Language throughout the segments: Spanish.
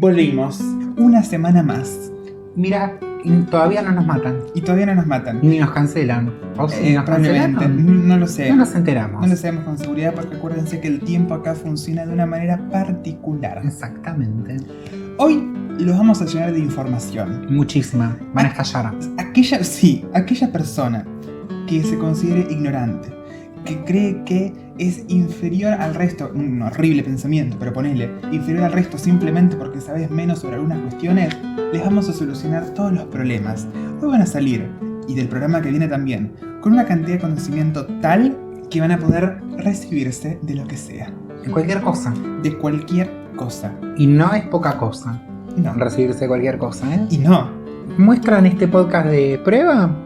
Volvimos. Una semana más. Mira, todavía no nos matan. Y todavía no nos matan. Ni nos cancelan. ¿O si nos Probablemente. cancelaron? No lo sé. No nos enteramos. No lo sabemos con seguridad porque acuérdense que el tiempo acá funciona de una manera particular. Exactamente. Hoy los vamos a llenar de información. Muchísima. Van a estallar. Aquella persona que se considere ignorante, que cree que es inferior al resto, un horrible pensamiento, pero ponele, inferior al resto simplemente porque sabes menos sobre algunas cuestiones, les vamos a solucionar todos los problemas. Hoy van a salir, y del programa que viene también, con una cantidad de conocimiento tal que van a poder recibirse de lo que sea. De cualquier cosa. De cualquier cosa. Y no es poca cosa. No. Recibirse de cualquier cosa, ¿eh? Y no. Muestran este podcast de prueba.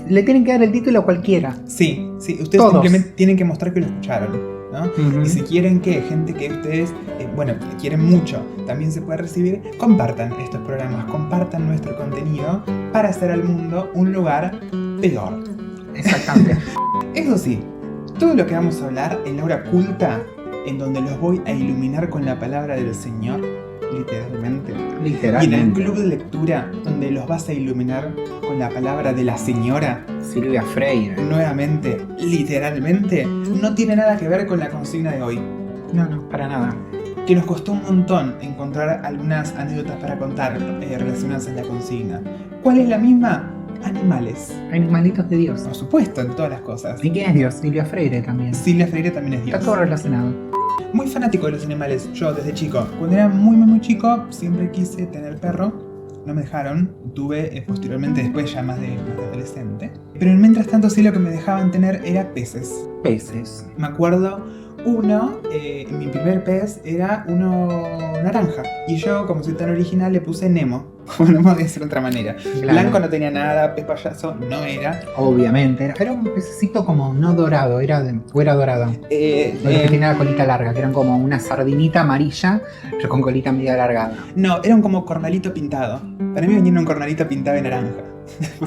Le tienen que dar el título a cualquiera. Sí, ustedes Todos. simplemente tienen que mostrar que lo escucharon, ¿no? Uh-huh. Y si quieren que gente que ustedes, que quieren mucho, también se pueda recibir, compartan estos programas, compartan nuestro contenido para hacer al mundo un lugar peor. Exactamente. Eso sí, todo lo que vamos a hablar en la hora culta, en donde los voy a iluminar con la palabra del Señor, literalmente. Y en el club de lectura, donde los vas a iluminar con la palabra de la señora, Silvia Freire. nuevamente, literalmente, no tiene nada que ver con la consigna de hoy. No, para nada. Que nos costó un montón encontrar algunas anécdotas para contar relacionadas a la consigna. ¿Cuál es la misma? Animales. Animalitos de Dios. Por supuesto, en todas las cosas. ¿Y quién es Dios? Silvia Freire también. Silvia Freire también es Dios. Está todo relacionado. Muy fanático de los animales, yo desde chico. Cuando era muy chico, siempre quise tener perro. No me dejaron. Tuve posteriormente, después ya más de adolescente. Pero mientras tanto sí lo que me dejaban tener era peces. Peces. Me acuerdo mi primer pez era uno naranja. Y yo, como soy tan original, le puse Nemo. Como no podía ser de otra manera. Claro. Blanco no tenía nada, pez payaso no era. Obviamente. Era un pececito como no dorado, era dorado. Los que tenía la colita larga, que eran como una sardinita amarilla, pero con colita medio alargada. No, era como cornalito pintado. Para mí venía en un cornalito pintado de naranja.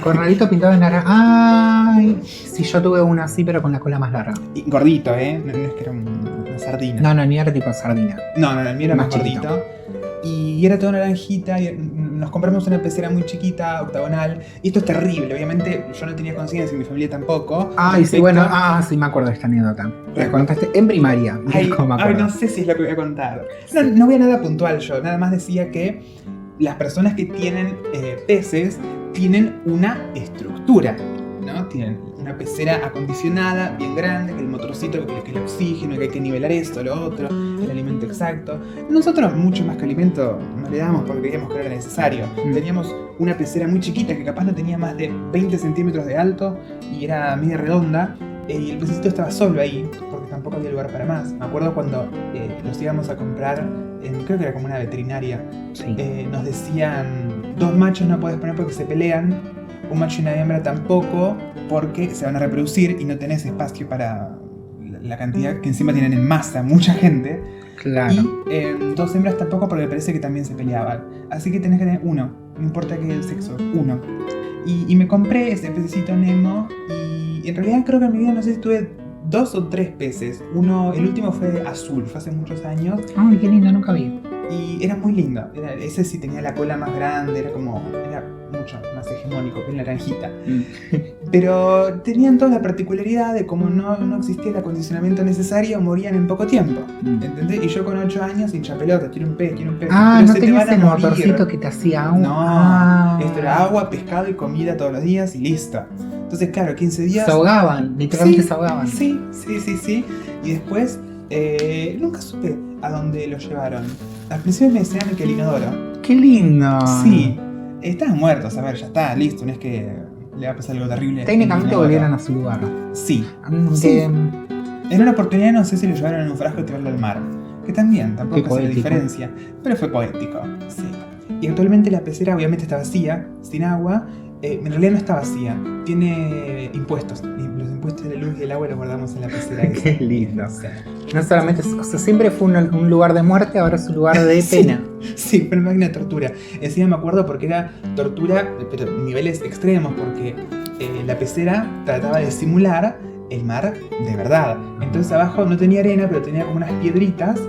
Cornalito pintado de naranja. Ay, sí, yo tuve uno así, pero con la cola más larga. Y gordito, ¿eh? No es que era una sardina. No, ni era tipo sardina. No, el mío era más chiquito. gordito. Y era todo naranjita, y nos compramos una pecera muy chiquita, octagonal. Y esto es terrible, obviamente yo no tenía conciencia y mi familia tampoco. Ay, sí, bueno, sí me acuerdo de esta anécdota. La contaste en primaria. Ay, no sé si es lo que voy a contar. No voy a nada puntual yo, nada más decía que las personas que tienen peces tienen una estructura, ¿no? Tienen una pecera acondicionada, bien grande, que el motorcito, que el oxígeno, que hay que nivelar esto, lo otro, el alimento exacto. Nosotros mucho más que alimento no le damos porque creíamos que era necesario. Teníamos una pecera muy chiquita que capaz no tenía más de 20 centímetros de alto y era media redonda. Y el pececito estaba solo ahí, porque tampoco había lugar para más. Me acuerdo cuando los íbamos a comprar, creo que era como una veterinaria, Sí. nos decían, 2 machos no puedes poner porque se pelean, un macho y una hembra tampoco, porque se van a reproducir y no tenés espacio para la cantidad que encima tienen en masa, mucha gente. Claro. Y 2 hembras tampoco porque parece que también se peleaban. Así que tenés que tener uno, no importa qué el sexo, uno. Y me compré ese pececito Nemo y en realidad creo que en mi vida no sé si tuve 2 o 3 peces. El último fue azul, fue hace muchos años. Ay, qué lindo, nunca vi. Y era muy lindo. Ese sí tenía la cola más grande, era mucho más hegemónico que el naranjita. Pero tenían toda la particularidad de como no existía el acondicionamiento necesario, morían en poco tiempo. ¿Entendés? Y yo con 8 años, hincha pelota, quiero un pez. Ah, pero no se te tenías van a el morir. motorcito que te hacía agua. No, esto era agua, pescado y comida todos los días y listo. Entonces, claro, 15 días. Se ahogaban, literalmente Sí, se ahogaban. Sí. Y después, nunca supe a dónde lo llevaron. Al principio me decían que el inodoro. ¡Qué lindo! Sí, estaban muertos, a ver, ya está, listo, no es que le va a pasar algo terrible. Técnicamente volvieron a su lugar. Sí. Sí. En una oportunidad no sé si lo llevaron en un frasco y tirarlo al mar. Que también, tampoco hace la diferencia. Pero fue poético, sí. Y actualmente la pecera obviamente está vacía, sin agua. En realidad no está vacía, tiene impuestos. Y los impuestos de la luz y el agua los guardamos en la pecera. Qué lindo. Sí. No solamente, o sea, siempre fue un lugar de muerte, ahora es un lugar de pena. Sí, pero máquina de tortura. Encima me acuerdo porque era tortura, pero niveles extremos, porque la pecera trataba de simular el mar de verdad. Entonces abajo no tenía arena, pero tenía como unas piedritas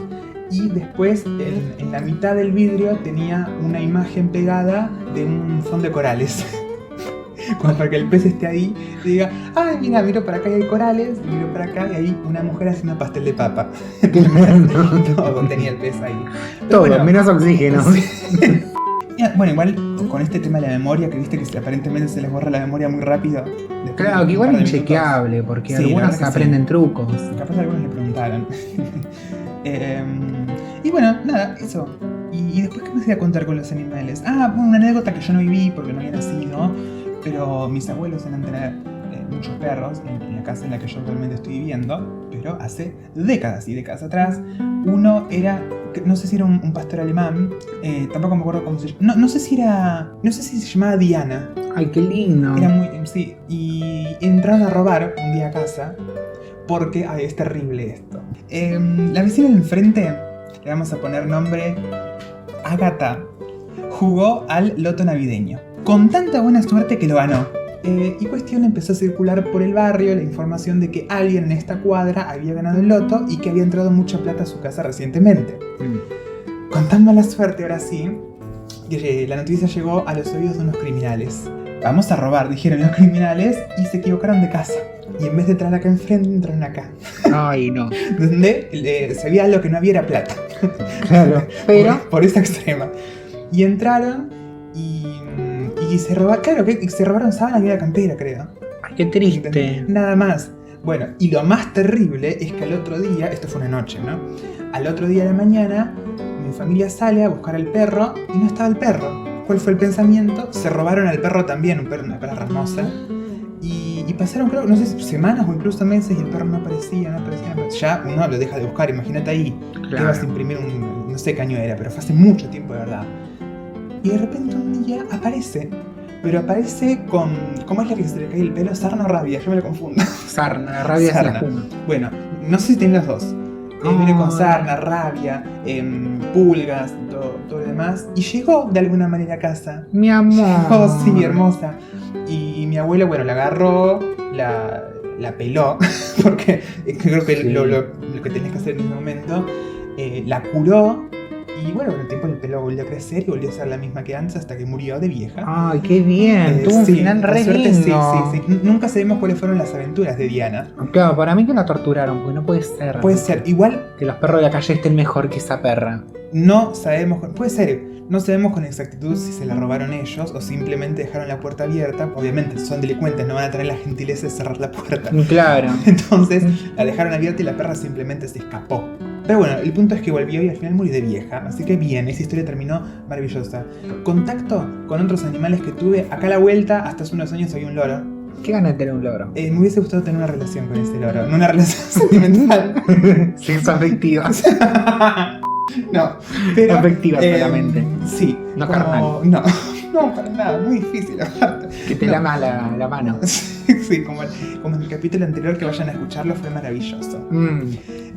y después en la mitad del vidrio tenía una imagen pegada de un fondo de corales. Como para que el pez esté ahí y diga, ay, mira, miro para acá y hay corales, y miro para acá y hay una mujer haciendo pastel de papa. Todo tenía el pez ahí. Pero todo, bueno, menos oxígeno. sí. Bueno, igual con este tema de la memoria, que viste que aparentemente se les borra la memoria muy rápido. Claro, que igual es inchequeable, porque Sí, algunos aprenden trucos. Capaz algunos le preguntaron. Y bueno, nada, eso. Y después, ¿qué me voy a contar con los animales? Bueno, una anécdota que yo no viví porque no había nacido, pero mis abuelos eran tener muchos perros en la casa en la que yo actualmente estoy viviendo, pero hace décadas y décadas atrás. Uno era, no sé si era un pastor alemán, tampoco me acuerdo cómo se llama. No sé si se llamaba Diana. Ay, qué lindo. Era muy, sí, y entraron a robar un día a casa porque, es terrible esto. La vecina de enfrente, le vamos a poner nombre Agatha, jugó al loto navideño con tanta buena suerte que lo ganó. Y cuestión, empezó a circular por el barrio la información de que alguien en esta cuadra había ganado el loto y que había entrado mucha plata a su casa recientemente. Con tan mala suerte, ahora sí, que la noticia llegó a los oídos de unos criminales. Vamos a robar, dijeron los criminales, y se equivocaron de casa. Y en vez de entrar acá enfrente, entraron acá. Ay, no. Donde se veía lo que no había era plata. Claro, pero... Por esa extrema. Y entraron y se robaron, claro, que se robaron sábanas y una campera, creo. Ay, qué triste. Nada más. Bueno, y lo más terrible es que al otro día, esto fue una noche, ¿no? Al otro día de la mañana, mi familia sale a buscar al perro y no estaba el perro. ¿Cuál fue el pensamiento? Se robaron al perro también, una perra hermosa. Y pasaron, creo, no sé si semanas o incluso meses y el perro no aparecía. Ya uno lo deja de buscar, imagínate ahí. Claro. Te vas a imprimir no sé qué año era, pero fue hace mucho tiempo de verdad. Y de repente un día aparece. Pero aparece con... ¿Cómo es la que se le cae el pelo? ¿Sarna o rabia? Yo me lo confundo. Sarna, rabia es la espuma. Bueno, no sé si tiene las dos. Viene con sarna, rabia, pulgas, todo lo demás. Y llegó de alguna manera a casa. Mi amor. Oh, sí, hermosa. Y mi abuelo, bueno, la agarró, la peló, porque creo que Sí. lo que tenés que hacer en ese momento, la curó. Y bueno, con el tiempo el pelo volvió a crecer y volvió a ser la misma que antes hasta que murió de vieja. Ay, qué bien. Tuvo un Sí, final por re suerte, lindo. sí. Nunca sabemos cuáles fueron las aventuras de Diana. Claro, para mí que la torturaron, porque no puede ser. Puede ser, igual Que los perros de la calle estén mejor que esa perra. no sabemos, puede ser, no sabemos con exactitud si se la robaron ellos o simplemente dejaron la puerta abierta. Obviamente son delincuentes, no van a tener la gentileza de cerrar la puerta. Claro. Entonces la dejaron abierta y la perra simplemente se escapó. Pero bueno, el punto es que volvió y al final murió de vieja. Así que bien, esa historia terminó maravillosa. Contacto con otros animales que tuve. Acá a la vuelta, hasta hace unos años, había un loro. Qué ganas de tener un logro. Me hubiese gustado tener una relación con ese loro. No una relación sentimental. Sexo afectiva. No, pero... Afectiva solamente. Sí. No como- carnal. No, para nada. Muy difícil aparte. Que te No. lamas la mano. Sí, como en el capítulo anterior, que vayan a escucharlo, fue maravilloso.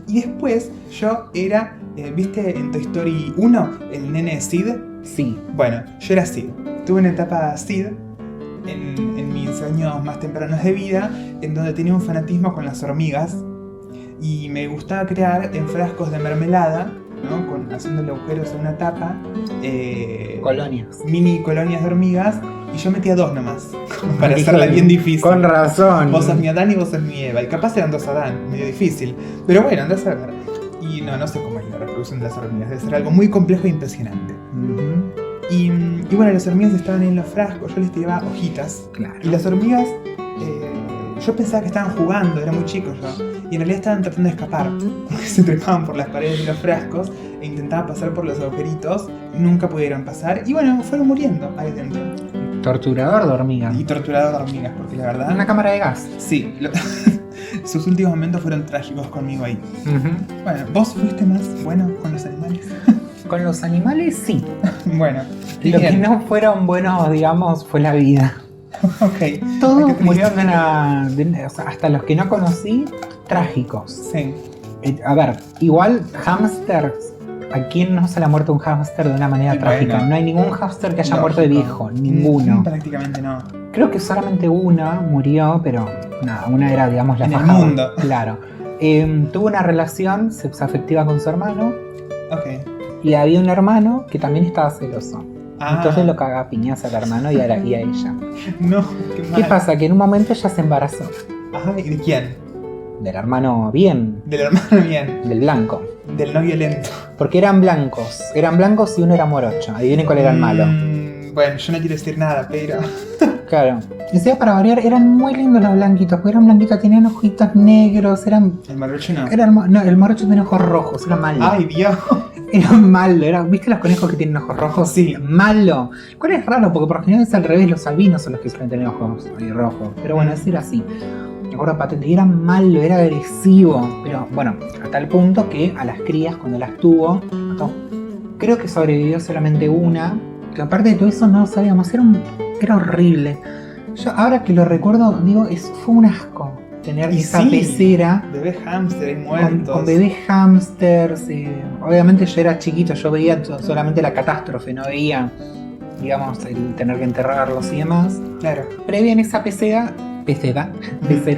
Y después yo era, ¿viste en Toy Story 1 el nene Sid? Sí. Bueno, yo era Sid. Tuve una etapa Sid en mis años más tempranos de vida, en donde tenía un fanatismo con las hormigas y me gustaba crear en frascos de mermelada, ¿no? Haciéndole agujeros a una tapa, Colonias. mini colonias de hormigas, y yo metía 2 nomás, para Hijo hacerla de- bien difícil. Con razón. Vos sos mi Adán y vos sos mi Eva. Y capaz eran 2 Adán, medio difícil. Pero bueno, andás a ver. Y no sé cómo es la reproducción de las hormigas. Debe ser algo muy complejo e impresionante. Ujú. Y bueno, las hormigas estaban en los frascos, yo les tiraba hojitas. Claro. Y las hormigas, yo pensaba que estaban jugando, era muy chico yo. Y en realidad estaban tratando de escapar. Porque se trepaban por las paredes de los frascos e intentaban pasar por los agujeritos. Nunca pudieron pasar. Y bueno, fueron muriendo ahí dentro. Torturador de hormigas. Y torturador de hormigas, porque la verdad... Una cámara de gas. Sí, sus últimos momentos fueron trágicos conmigo ahí. Ujú. Bueno, ¿vos fuiste más bueno con los animales? Con los animales sí. Bueno, Lo que bien. no fueron buenos, digamos, fue la vida. Ok. Ay, Todos qué triste. murieron o sea, hasta los que no conocí, trágicos. Sí. A ver, igual hamsters. ¿A quién no se le ha muerto un hámster de una manera Y trágica? bueno. No hay ningún hámster que haya Lógico. muerto de viejo, ninguno. Prácticamente no. Creo que solamente una murió, pero nada, una era, digamos, la En el faja. mundo. Claro. Tuvo una relación sexoafectiva con su hermano Ok. Y había un hermano que también estaba celoso. Ah. Entonces lo cagaba a piñas al hermano y a ella. No, qué mal. ¿Qué pasa? Que en un momento ella se embarazó. Ajá, ¿y de quién? Del hermano bien, Del hermano bien. del blanco. Del no violento. Porque eran blancos y uno era morocho. Adivinen cuál era el malo. Bueno, yo no quiero decir nada, pero... Claro. Y sea, para variar, eran muy lindos los blanquitos. Porque eran blanquitos, tenían ojitos negros, eran... El morocho no. No, el morocho tenía ojos rojos, era malo. Ay, Dios. Era malo, ¿viste los conejos que tienen ojos rojos? Sí. Malo. ¿Cuál es raro? Porque por lo general es al revés, los albinos son los que suelen tener ojos rojos. Pero bueno, ese era así. Me acuerdo patente, y era malo, era agresivo. Pero bueno, a tal punto que a las crías, cuando las tuvo, mató. Creo que sobrevivió solamente una. Que aparte de todo eso no lo sabíamos, era horrible. Yo ahora que lo recuerdo, digo, fue un asco tener Y esa sí, pecera. Bebés hámster y muertos. Con bebés hamsters. Obviamente yo era chiquito, yo veía solamente la catástrofe, no veía, digamos, el tener que enterrarlos y demás. Claro. Previa en esa pecera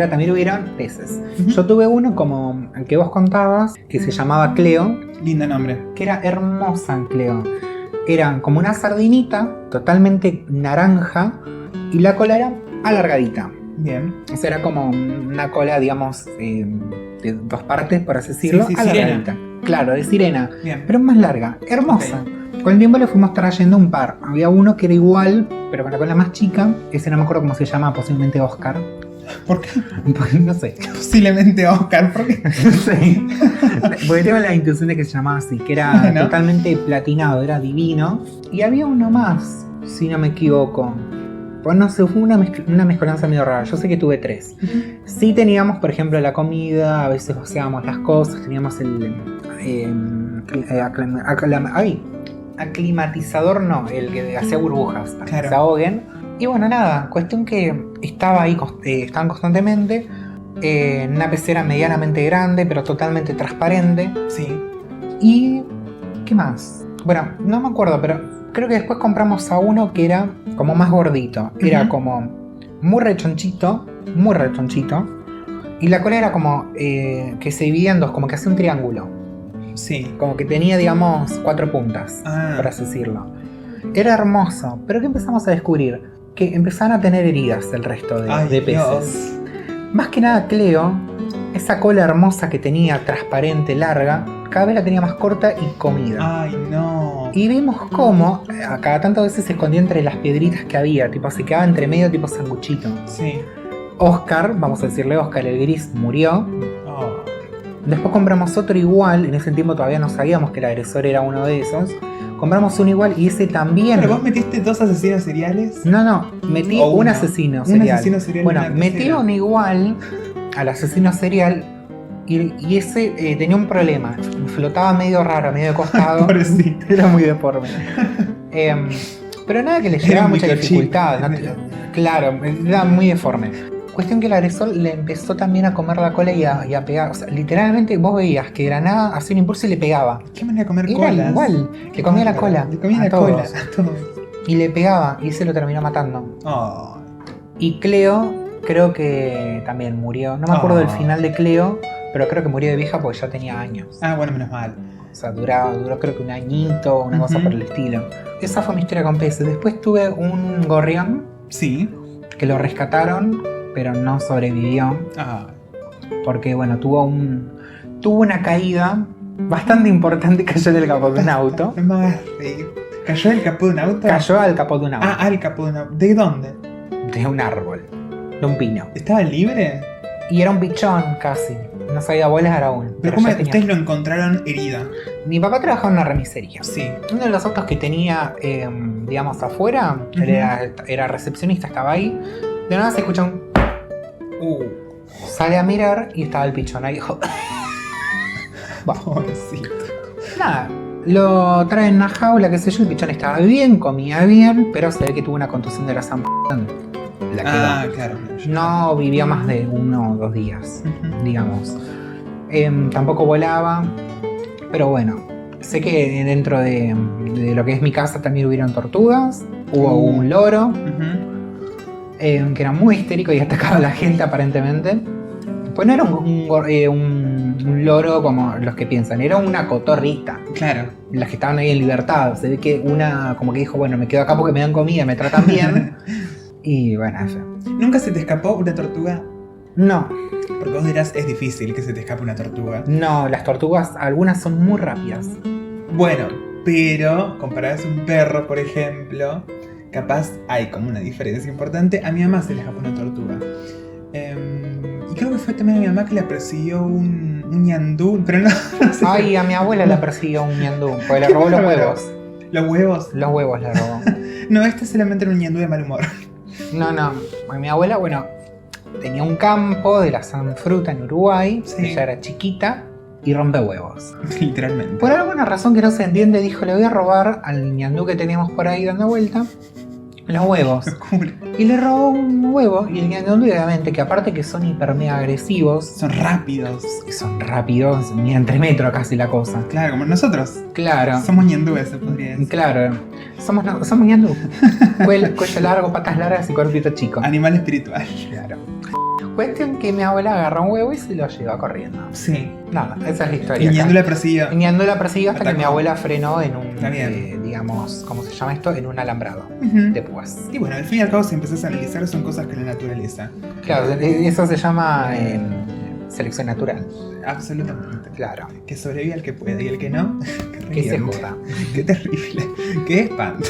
también hubieron peces. Yo tuve uno como el que vos contabas, que se llamaba Cleo. Lindo nombre. Que era hermosa, Cleo. Era como una sardinita, totalmente naranja, y la cola era alargadita. Bien. O sea, era como una cola, digamos, de dos partes, por así decirlo, Sí, alargadita. Claro, de sirena, Bien. pero más larga, hermosa. Okay. Con el tiempo le fuimos trayendo un par. Había uno que era igual, pero con la cola más chica. Ese no me acuerdo cómo se llama, posiblemente Oscar. ¿Por qué? No sé. Posiblemente Oscar, ¿por qué? No sé. Porque tengo la intuición de que se llamaba así, que era ¿No? totalmente platinado, era divino. Y había uno más, si no me equivoco. Pues no sé, fue una mezcolanza medio rara. Yo sé que tuve 3. Sí teníamos, por ejemplo, la comida, a veces vaciábamos las cosas, teníamos el aclimatizador, no, el que hacía burbujas para que se ahoguen. Y bueno, nada, cuestión que estaba ahí, estaban constantemente en una pecera medianamente grande, pero totalmente transparente. Sí. ¿Y qué más? Bueno, no me acuerdo, pero creo que después compramos a uno que era como más gordito. Era como muy rechonchito. Y la cola era como que se dividía en dos, como que hacía un triángulo. Sí. Como que tenía, digamos, 4 puntas, por así decirlo. Era hermoso, pero ¿qué empezamos a descubrir? Que empezaban a tener heridas el resto de peces. Dios. Más que nada Cleo, esa cola hermosa que tenía, transparente, larga, cada vez la tenía más corta y comida. Ay, no. Y vimos cómo a cada tantas veces se escondía entre las piedritas que había, tipo se quedaba entre medio tipo sanguchito. Sí. Oscar, vamos a decirle Oscar, el gris, murió. Oh. Después compramos otro igual, en ese tiempo todavía no sabíamos que el agresor era uno de esos. Compramos un igual y ese también... ¿Pero vos metiste 2 asesinos seriales? No, metí un asesino serial. Un asesino serial. Bueno, metí un igual al asesino serial y ese tenía un problema. Flotaba medio raro, medio de costado. Pobrecito. Era muy deforme. Pero nada que le llevaba mucha dificultad. Claro, era muy deforme. Cuestión que el agresor le empezó también a comer la cola y a pegar. O sea, literalmente vos veías que de la nada hacía un impulso y le pegaba. ¿Qué manera de comer Era colas? Igual, le comía la cola. Le comía a la todos. cola a todos. Y le pegaba y ese lo terminó matando. Oh. Y Cleo creo que también murió. No me acuerdo del final de Cleo, pero creo que murió de vieja porque ya tenía años. Ah, bueno, menos mal. O sea, duró creo que un añito, una cosa por el estilo. Esa fue mi historia con peces. Después tuve un gorrión. Sí. Que lo rescataron, pero no sobrevivió. Ah. Porque, bueno, tuvo una caída bastante importante y cayó del capó de un auto. No me hagas reír. ¿Cayó del capó de un auto? Cayó al capó de un auto. Ah, al capó de un auto. ¿De dónde? De un árbol. De un pino. ¿Estaba libre? Y era un pichón casi. No sabía volar aún. Pero ¿cómo ustedes lo encontraron herida? Mi papá trabajaba en una remisería. Sí. Uno de los autos que tenía, digamos, afuera, él era recepcionista, estaba ahí. De nada se escucha un... Sale a mirar y estaba el pichón ahí. Pobrecito. Nada, lo traen en una jaula, qué sé yo, el pichón estaba bien, comía bien, pero se ve que tuvo una contusión de la zampa. La quedó. Ah, claro. No vivía más de 1 o 2 días, digamos. Tampoco volaba, pero bueno, sé que dentro de lo que es mi casa también hubieron tortugas, hubo un loro, que era muy histérico y atacaba a la gente aparentemente. Pues no era un un loro como los que piensan, era una cotorrita. Claro. Las que estaban ahí en libertad. Se ve que una como que dijo, bueno, me quedo acá porque me dan comida, me tratan bien. Y bueno, eso. ¿Nunca se te escapó una tortuga? No, Porque vos dirás, es difícil que se te escape una tortuga. no, las tortugas, algunas son muy rápidas. Bueno, pero comparadas a un perro, por ejemplo, capaz hay como una diferencia importante. A mi mamá se le escapó una tortuga. Y creo que fue también a mi mamá que la persiguió un ñandú, pero no sé. Ay, a mi abuela la persiguió un ñandú, porque le robó los huevos. ¿Los huevos? Los huevos le robó. No, este solamente era un ñandú de mal humor. No, no. Mi abuela, bueno, tenía un campo de la Sanfruta en Uruguay. Sí. Ella era chiquita y rompe huevos. Literalmente. Por alguna razón que no se entiende, dijo, le voy a robar al ñandú que teníamos por ahí dando vuelta los huevos. Locura. Y le robó un huevo y el ñandú, obviamente, que aparte que son hiper mega agresivos, Son rápidos. que son rápidos, ni en 3 metros casi la cosa. Claro, como nosotros. Claro. Somos ñandúes, se podría decir. Claro, somos ñandú. Cuello largo, patas largas y cuerpito chico. Animal espiritual. Claro. Cuestión que mi abuela agarró un huevo y se lo llevó corriendo. Sí. Nada, esa es la Y historia. ñandú la persiguió. Y ñandú la persiguió hasta que Atacó. mi abuela frenó en un, Está bien. digamos, ¿cómo se llama esto? En un alambrado Ujú. de púas. Y bueno, al fin y al cabo, si empezás a analizar, son cosas que la naturaleza. Claro, eso se llama selección natural. Absolutamente. Claro. Que sobreviva el que puede y el que no, Que se reviente. joda. Qué terrible. Qué espanto.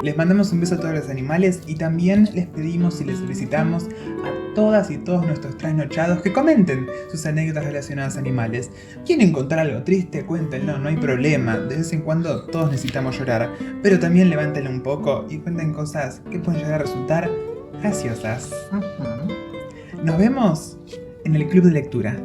Les mandamos un beso a todos los animales y también les pedimos y les solicitamos a todas y todos nuestros trasnochados que comenten sus anécdotas relacionadas a animales. ¿Quieren contar algo triste? Cuéntenlo, no hay problema. De vez en cuando todos necesitamos llorar, pero también levántenlo un poco y cuenten cosas que pueden llegar a resultar graciosas. Ujú. Nos vemos en el club de lectura.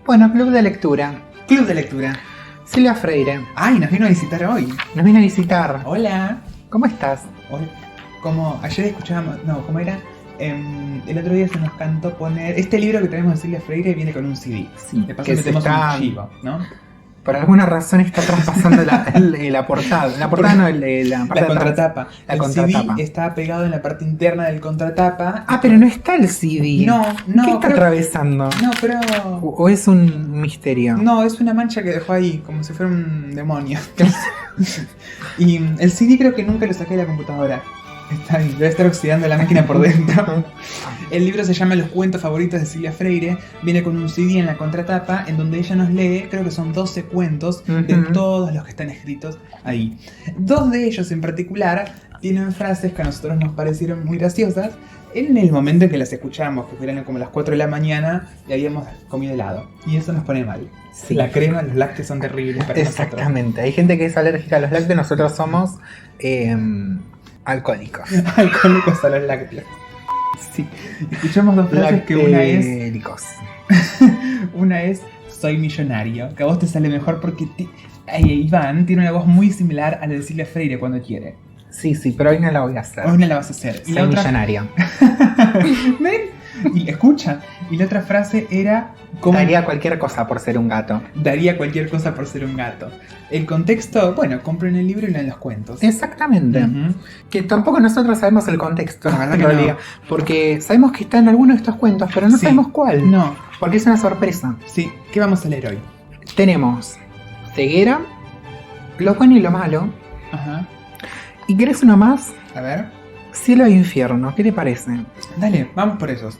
Bueno, club de lectura. Club de lectura. Silvia Freire Ay, nos vino a visitar hoy. nos viene a visitar. Hola. ¿Cómo estás? Hoy, como ayer escuchábamos, no, ¿cómo era? El otro día se nos cantó poner. Este libro que tenemos de Silvia Freire viene con un CD. Sí, De paso que se metemos está- un chivo, ¿no? Por alguna razón está traspasando la portada. La portada no, la parte La de atrás. contratapa. La El contratapa. CD está pegado en la parte interna del contratapa. Ah, pero no está el CD. No, no, ¿Qué está creo- atravesando? No, pero. ¿O es un misterio? No, es una mancha que dejó ahí, como si fuera un demonio. Y el CD creo que nunca lo saqué de la computadora. Está ahí, debe estar oxidando la máquina por dentro. El libro se llama Los cuentos favoritos de Silvia Freire. Viene con un CD en la contratapa en donde ella nos lee, creo que son 12 cuentos de Ujú. todos los que están escritos ahí. 2 de ellos en particular tienen frases que a nosotros nos parecieron muy graciosas en el momento en que las escuchamos, que fueran como las 4 de la mañana y habíamos comido helado. Y eso nos pone mal. Sí. La crema, los lácteos son terribles para nosotros. Exactamente. Hay gente que es alérgica a los lácteos, nosotros somos alcohólicos. Alcohólicos a los lácteos. Sí. Escuchamos 2 frases que Lactéricos. una es soy millonario, que a vos te sale mejor porque Iván tiene una voz muy similar a la de Silvia Freire cuando quiere. Sí, sí, pero hoy no la voy a hacer. Hoy no la vas a hacer. Y Soy la otra, millonario. ¿ven? Y escucha. Y la otra frase era ¿cómo Daría cualquier cosa por ser un gato. daría cualquier cosa por ser un gato? El contexto, bueno, compren el libro y leen los cuentos. Exactamente. Ujú. Que tampoco nosotros sabemos el contexto, La verdad en que no. realidad. Porque sabemos que está en alguno de estos cuentos, pero no Sí. sabemos cuál. No, Porque es una sorpresa. sí. ¿Qué vamos a leer hoy? Tenemos ceguera, lo bueno y lo malo. Ajá. ¿Y querés uno más? A ver. Cielo e infierno. ¿Qué te parece? Dale, vamos por esos.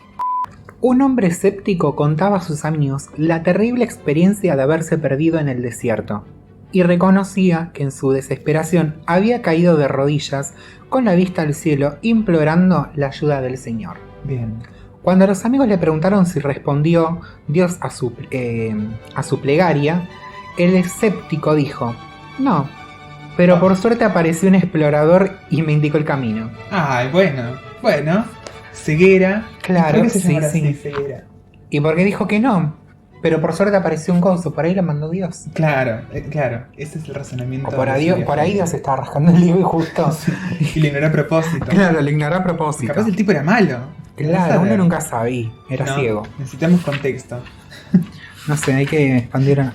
Un hombre escéptico contaba a sus amigos la terrible experiencia de haberse perdido en el desierto, y reconocía que en su desesperación había caído de rodillas con la vista al cielo implorando la ayuda del Señor. Bien. Cuando los amigos le preguntaron si respondió Dios a su plegaria, el escéptico dijo, no, pero por suerte apareció un explorador y me indicó el camino. Ay, bueno. Ceguera. Claro, ¿Por qué se sí, llamará sí. así, ceguera? ¿Y por qué dijo que no? Pero por suerte apareció un coso, por ahí la mandó Dios. Claro, ese es el razonamiento. O por ahí Dios estaba rascando el libro y justo. Sí, y lo ignoró a propósito. Claro, lo ignoró a propósito. Capaz el tipo era malo. Claro, uno nunca sabía, era No, ciego. Necesitamos contexto. No sé, hay que expandir a...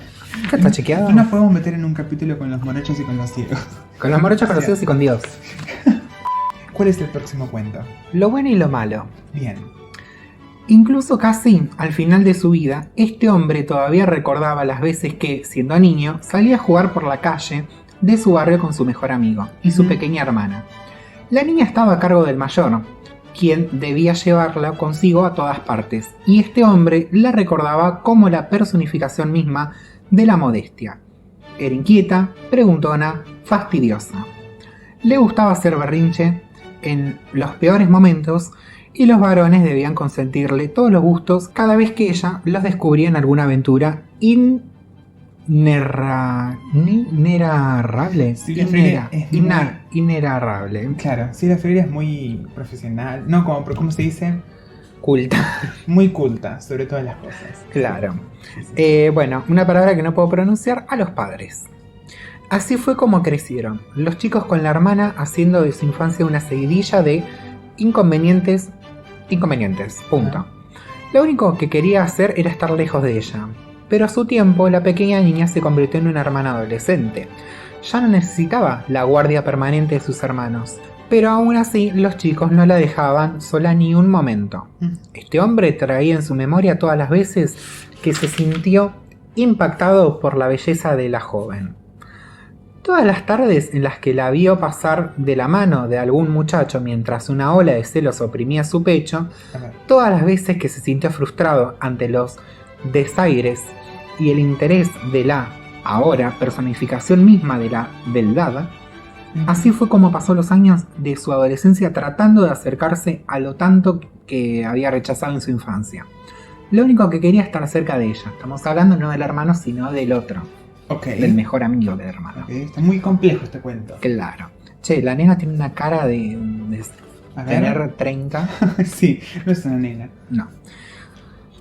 ¿Qué está chequeado? No nos podemos meter en un capítulo con los morochos y con los ciegos. Con los morochos conocidos y con Dios. ¿Cuál es el próximo cuento? Lo bueno y lo malo. Bien. Incluso casi al final de su vida, este hombre todavía recordaba las veces que, siendo niño, salía a jugar por la calle de su barrio con su mejor amigo y su pequeña hermana. La niña estaba a cargo del mayor, quien debía llevarla consigo a todas partes, y este hombre la recordaba como la personificación misma de la modestia. Era inquieta, preguntona, fastidiosa. Le gustaba hacer berrinche en los peores momentos, y los varones debían consentirle todos los gustos cada vez que ella los descubría en alguna aventura inerrable. Silvia Freire es muy... Inerrable. Claro, Silvia Freire es muy profesional. No, ¿cómo se dice? Culta. Muy culta sobre todas las cosas. Claro. Bueno, una palabra que no puedo pronunciar, a los padres. Así fue como crecieron, los chicos con la hermana haciendo de su infancia una seguidilla de inconvenientes, punto. Lo único que quería hacer era estar lejos de ella, pero a su tiempo la pequeña niña se convirtió en una hermana adolescente. Ya no necesitaba la guardia permanente de sus hermanos, pero aún así los chicos no la dejaban sola ni un momento. Este hombre traía en su memoria todas las veces que se sintió impactado por la belleza de la joven. Todas las tardes en las que la vio pasar de la mano de algún muchacho mientras una ola de celos oprimía su pecho, todas las veces que se sintió frustrado ante los desaires y el interés de la, ahora, personificación misma de la beldad, así fue como pasó los años de su adolescencia tratando de acercarse a lo tanto que había rechazado en su infancia. Lo único que quería estar cerca de ella. Estamos hablando no del hermano, sino del otro. Okay. Del mejor amigo del hermano. Okay. Está muy complejo este cuento. Claro. Che, la nena tiene una cara de tener 30. Sí, no es una nena. No.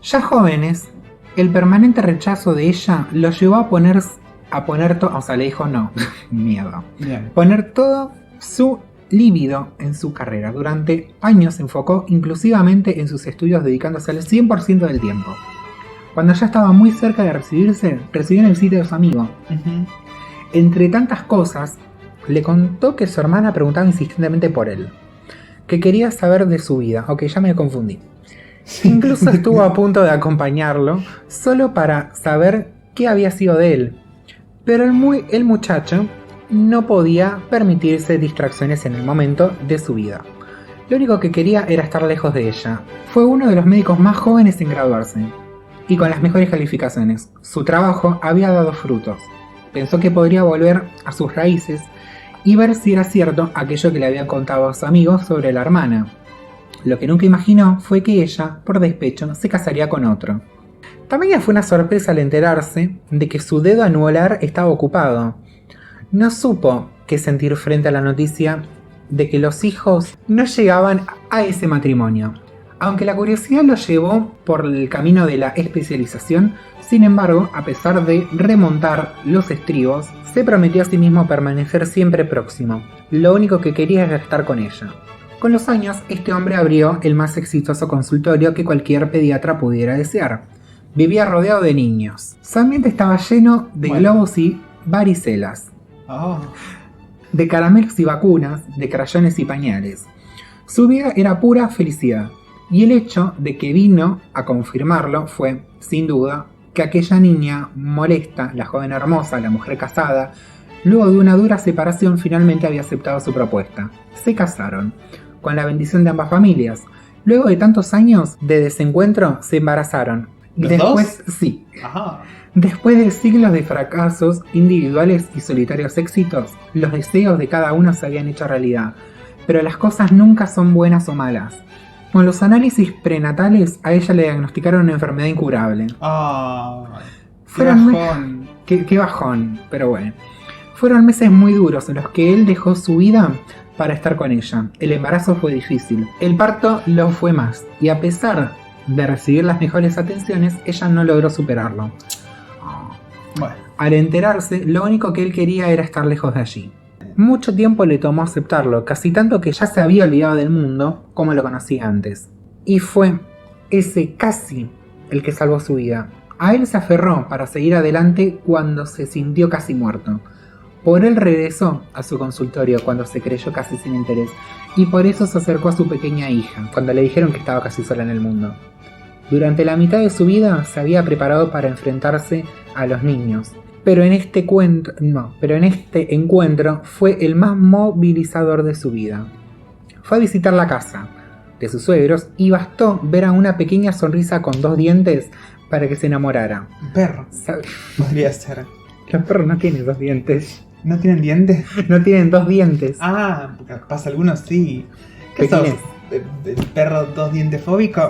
Ya jóvenes, el permanente rechazo de ella lo llevó a poner todo, o sea, le dijo no, miedo. Bien. Poner todo su líbido en su carrera. Durante años se enfocó inclusivamente en sus estudios dedicándose al 100% del tiempo. Cuando ya estaba muy cerca de recibirse, recibió en el sitio de su amigo. Entre tantas cosas, le contó que su hermana preguntaba insistentemente por él, que quería saber de su vida. Ok, ya me confundí. Incluso estuvo a punto de acompañarlo, solo para saber qué había sido de él. Pero el muchacho no podía permitirse distracciones en el momento de su vida. Lo único que quería era estar lejos de ella. Fue uno de los médicos más jóvenes en graduarse y con las mejores calificaciones. Su trabajo había dado frutos. Pensó que podría volver a sus raíces y ver si era cierto aquello que le habían contado a sus amigos sobre la hermana. Lo que nunca imaginó fue que ella, por despecho, se casaría con otro. También fue una sorpresa al enterarse de que su dedo anular estaba ocupado. No supo qué sentir frente a la noticia de que los hijos no llegaban a ese matrimonio. Aunque la curiosidad lo llevó por el camino de la especialización, sin embargo, a pesar de remontar los estribos, se prometió a sí mismo permanecer siempre próximo. Lo único que quería era estar con ella. Con los años, este hombre abrió el más exitoso consultorio que cualquier pediatra pudiera desear. Vivía rodeado de niños. Su ambiente estaba lleno de globos y varicelas, de caramelos y vacunas, de crayones y pañales. Su vida era pura felicidad. Y el hecho de que vino a confirmarlo fue, sin duda, que aquella niña molesta, la joven hermosa, la mujer casada, luego de una dura separación finalmente había aceptado su propuesta. Se casaron, con la bendición de ambas familias. Luego de tantos años de desencuentro, se embarazaron. ¿Los Después, dos? Sí. Ajá. Después de siglos de fracasos individuales y solitarios éxitos, los deseos de cada uno se habían hecho realidad. Pero las cosas nunca son buenas o malas. Con los análisis prenatales, a ella le diagnosticaron una enfermedad incurable. ¡Qué bajón! Qué bajón, pero bueno. Fueron meses muy duros en los que él dejó su vida para estar con ella. El embarazo fue difícil. El parto lo fue más. Y a pesar de recibir las mejores atenciones, ella no logró superarlo. Bueno, Al enterarse, lo único que él quería era estar lejos de allí. Mucho tiempo le tomó aceptarlo, casi tanto que ya se había olvidado del mundo como lo conocía antes. Y fue ese casi el que salvó su vida. A él se aferró para seguir adelante cuando se sintió casi muerto. Por él regresó a su consultorio cuando se creyó casi sin interés, y por eso se acercó a su pequeña hija, cuando le dijeron que estaba casi sola en el mundo. Durante la mitad de su vida se había preparado para enfrentarse a los niños, pero en este encuentro fue el más movilizador de su vida. Fue a visitar la casa de sus suegros y bastó ver a una pequeña sonrisa con 2 dientes para que se enamorara. un perro ¿Sabe? podría ser. Los perros no tienen 2 dientes. ¿No tienen dientes? No tienen 2 dientes. Ah, porque pasa algunos sí. ¿Qué ¿Qué sos? tienes? ¿El perro 2 dientes fóbico?